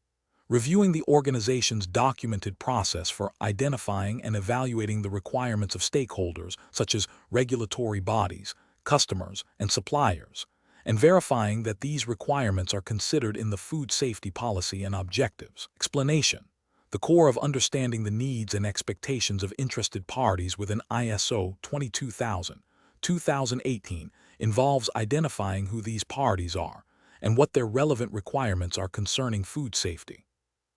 Reviewing the organization's documented process for identifying and evaluating the requirements of stakeholders such as regulatory bodies, customers, and suppliers, and verifying that these requirements are considered in the food safety policy and objectives. Explanation. the core of understanding the needs and expectations of interested parties within ISO 22000-2018 involves identifying who these parties are and what their relevant requirements are concerning food safety.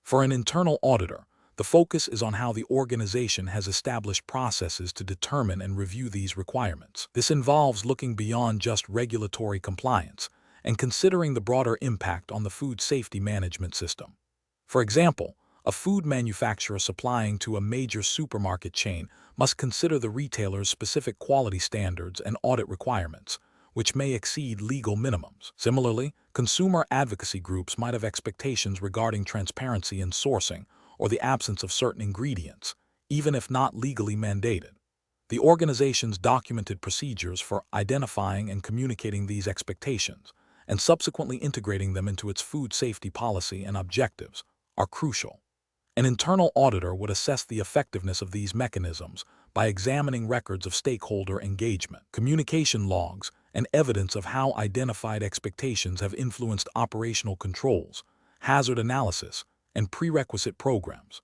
For an internal auditor, the focus is on how the organization has established processes to determine and review these requirements. This involves looking beyond just regulatory compliance and considering the broader impact on the food safety management system. For example, a food manufacturer supplying to a major supermarket chain must consider the retailer's specific quality standards and audit requirements, which may exceed legal minimums. Similarly, consumer advocacy groups might have expectations regarding transparency in sourcing or the absence of certain ingredients, even if not legally mandated. The organization's documented procedures for identifying and communicating these expectations and subsequently integrating them into its food safety policy and objectives are crucial. An internal auditor would assess the effectiveness of these mechanisms by examining records of stakeholder engagement, communication logs, and evidence of how identified expectations have influenced operational controls, hazard analysis, and prerequisite programs.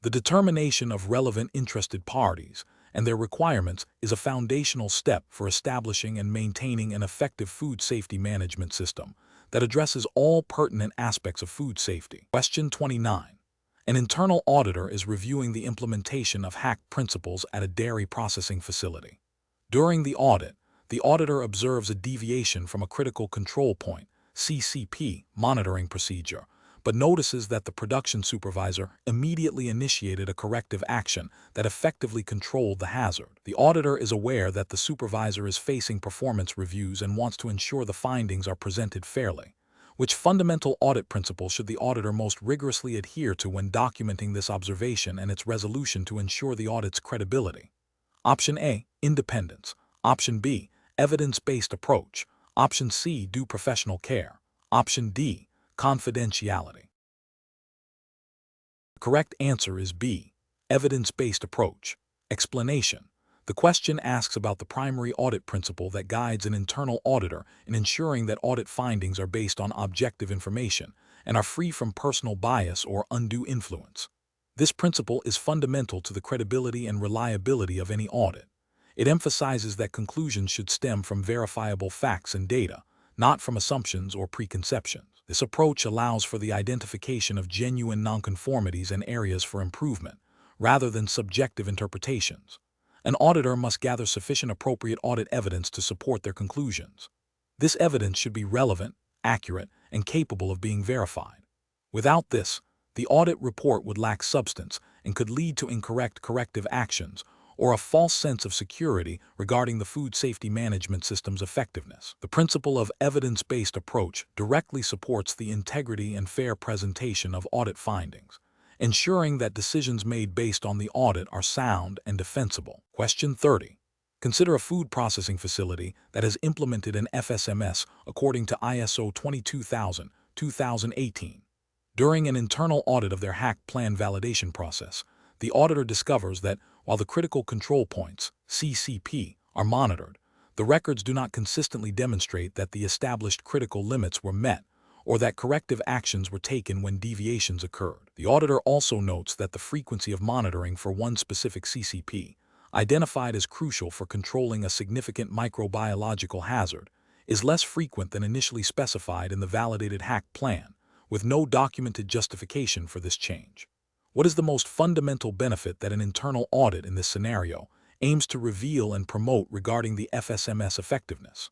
The determination of relevant interested parties and their requirements is a foundational step for establishing and maintaining an effective food safety management system that addresses all pertinent aspects of food safety. Question 29. An internal auditor is reviewing the implementation of HACCP principles at a dairy processing facility. During the audit, the auditor observes a deviation from a critical control point (CCP) monitoring procedure, but notices that the production supervisor immediately initiated a corrective action that effectively controlled the hazard. The auditor is aware that the supervisor is facing performance reviews and wants to ensure the findings are presented fairly. Which fundamental audit principle should the auditor most rigorously adhere to when documenting this observation and its resolution to ensure the audit's credibility? Option A, independence. Option B, evidence-based approach. Option C, due professional care. Option D, confidentiality. The correct answer is B, evidence-based approach. Explanation. The question asks about the primary audit principle that guides an internal auditor in ensuring that audit findings are based on objective information and are free from personal bias or undue influence. This principle is fundamental to the credibility and reliability of any audit. It emphasizes that conclusions should stem from verifiable facts and data, not from assumptions or preconceptions. This approach allows for the identification of genuine nonconformities and areas for improvement, rather than subjective interpretations. An auditor must gather sufficient appropriate audit evidence to support their conclusions. This evidence should be relevant, accurate, and capable of being verified. Without this, the audit report would lack substance and could lead to incorrect corrective actions or a false sense of security regarding the food safety management system's effectiveness. The principle of evidence-based approach directly supports the integrity and fair presentation of audit findings, ensuring that decisions made based on the audit are sound and defensible. Question 30. Consider a food processing facility that has implemented an FSMS according to ISO 22000-2018. During an internal audit of their HACCP plan validation process, the auditor discovers that while the critical control points, CCP, are monitored, the records do not consistently demonstrate that the established critical limits were met or that corrective actions were taken when deviations occurred. The auditor also notes that the frequency of monitoring for one specific CCP, identified as crucial for controlling a significant microbiological hazard, is less frequent than initially specified in the validated HACCP plan, with no documented justification for this change. What is the most fundamental benefit that an internal audit in this scenario aims to reveal and promote regarding the FSMS effectiveness?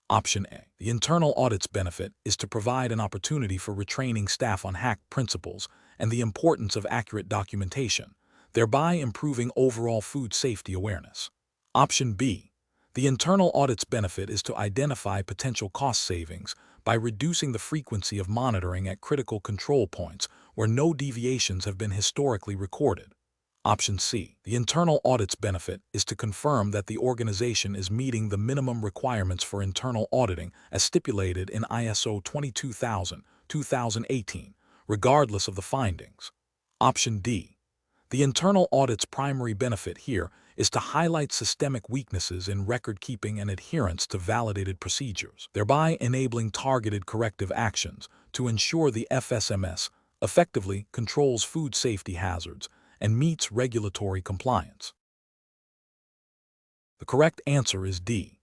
Option A. The internal audit's benefit is to provide an opportunity for retraining staff on HACCP principles and the importance of accurate documentation, thereby improving overall food safety awareness. Option B. The internal audit's benefit is to identify potential cost savings by reducing the frequency of monitoring at critical control points where no deviations have been historically recorded. Option C. The internal audit's benefit is to confirm that the organization is meeting the minimum requirements for internal auditing as stipulated in ISO 22000-2018, regardless of the findings. Option D. The internal audit's primary benefit here is to highlight systemic weaknesses in record-keeping and adherence to validated procedures, thereby enabling targeted corrective actions to ensure the FSMS effectively controls food safety hazards, and meets regulatory compliance? The correct answer is D.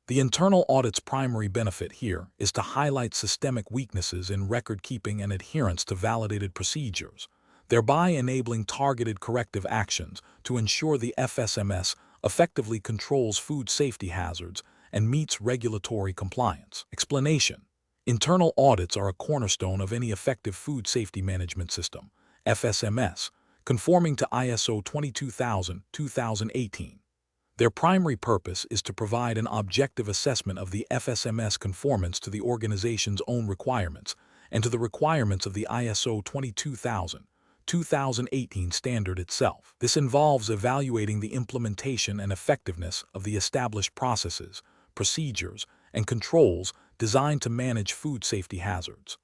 The internal audit's primary benefit here is to highlight systemic weaknesses in record-keeping and adherence to validated procedures, thereby enabling targeted corrective actions to ensure the FSMS effectively controls food safety hazards and meets regulatory compliance. Explanation: internal audits are a cornerstone of any effective food safety management system, FSMS, conforming to ISO 22000-2018. Their primary purpose is to provide an objective assessment of the FSMS conformance to the organization's own requirements and to the requirements of the ISO 22000-2018 standard itself. This involves evaluating the implementation and effectiveness of the established processes, procedures, and controls designed to manage food safety hazards.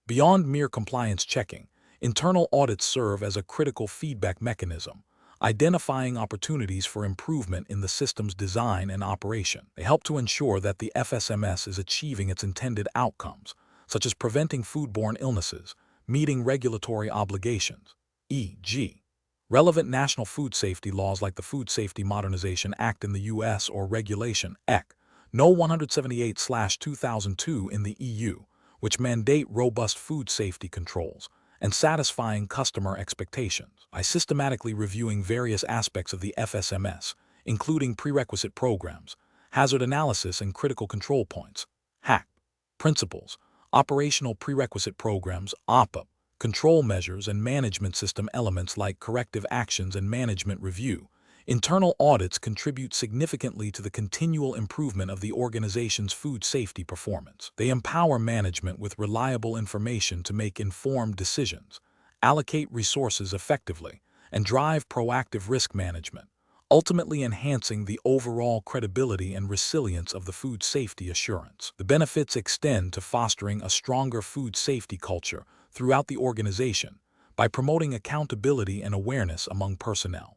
Beyond mere compliance checking, internal audits serve as a critical feedback mechanism, identifying opportunities for improvement in the system's design and operation. They help to ensure that the FSMS is achieving its intended outcomes, such as preventing foodborne illnesses, meeting regulatory obligations, e.g., relevant national food safety laws like the Food Safety Modernization Act in the U.S. or Regulation (EC) No. 178/2002 in the EU, which mandate robust food safety controls and satisfying customer expectations. By systematically reviewing various aspects of the FSMS, including prerequisite programs, hazard analysis, and critical control points, HAC, principles, operational prerequisite programs, OPA, control measures, and management system elements like corrective actions and management review, internal audits contribute significantly to the continual improvement of the organization's food safety performance. They empower management with reliable information to make informed decisions, allocate resources effectively, and drive proactive risk management, ultimately enhancing the overall credibility and resilience of the food safety assurance. The benefits extend to fostering a stronger food safety culture throughout the organization by promoting accountability and awareness among personnel.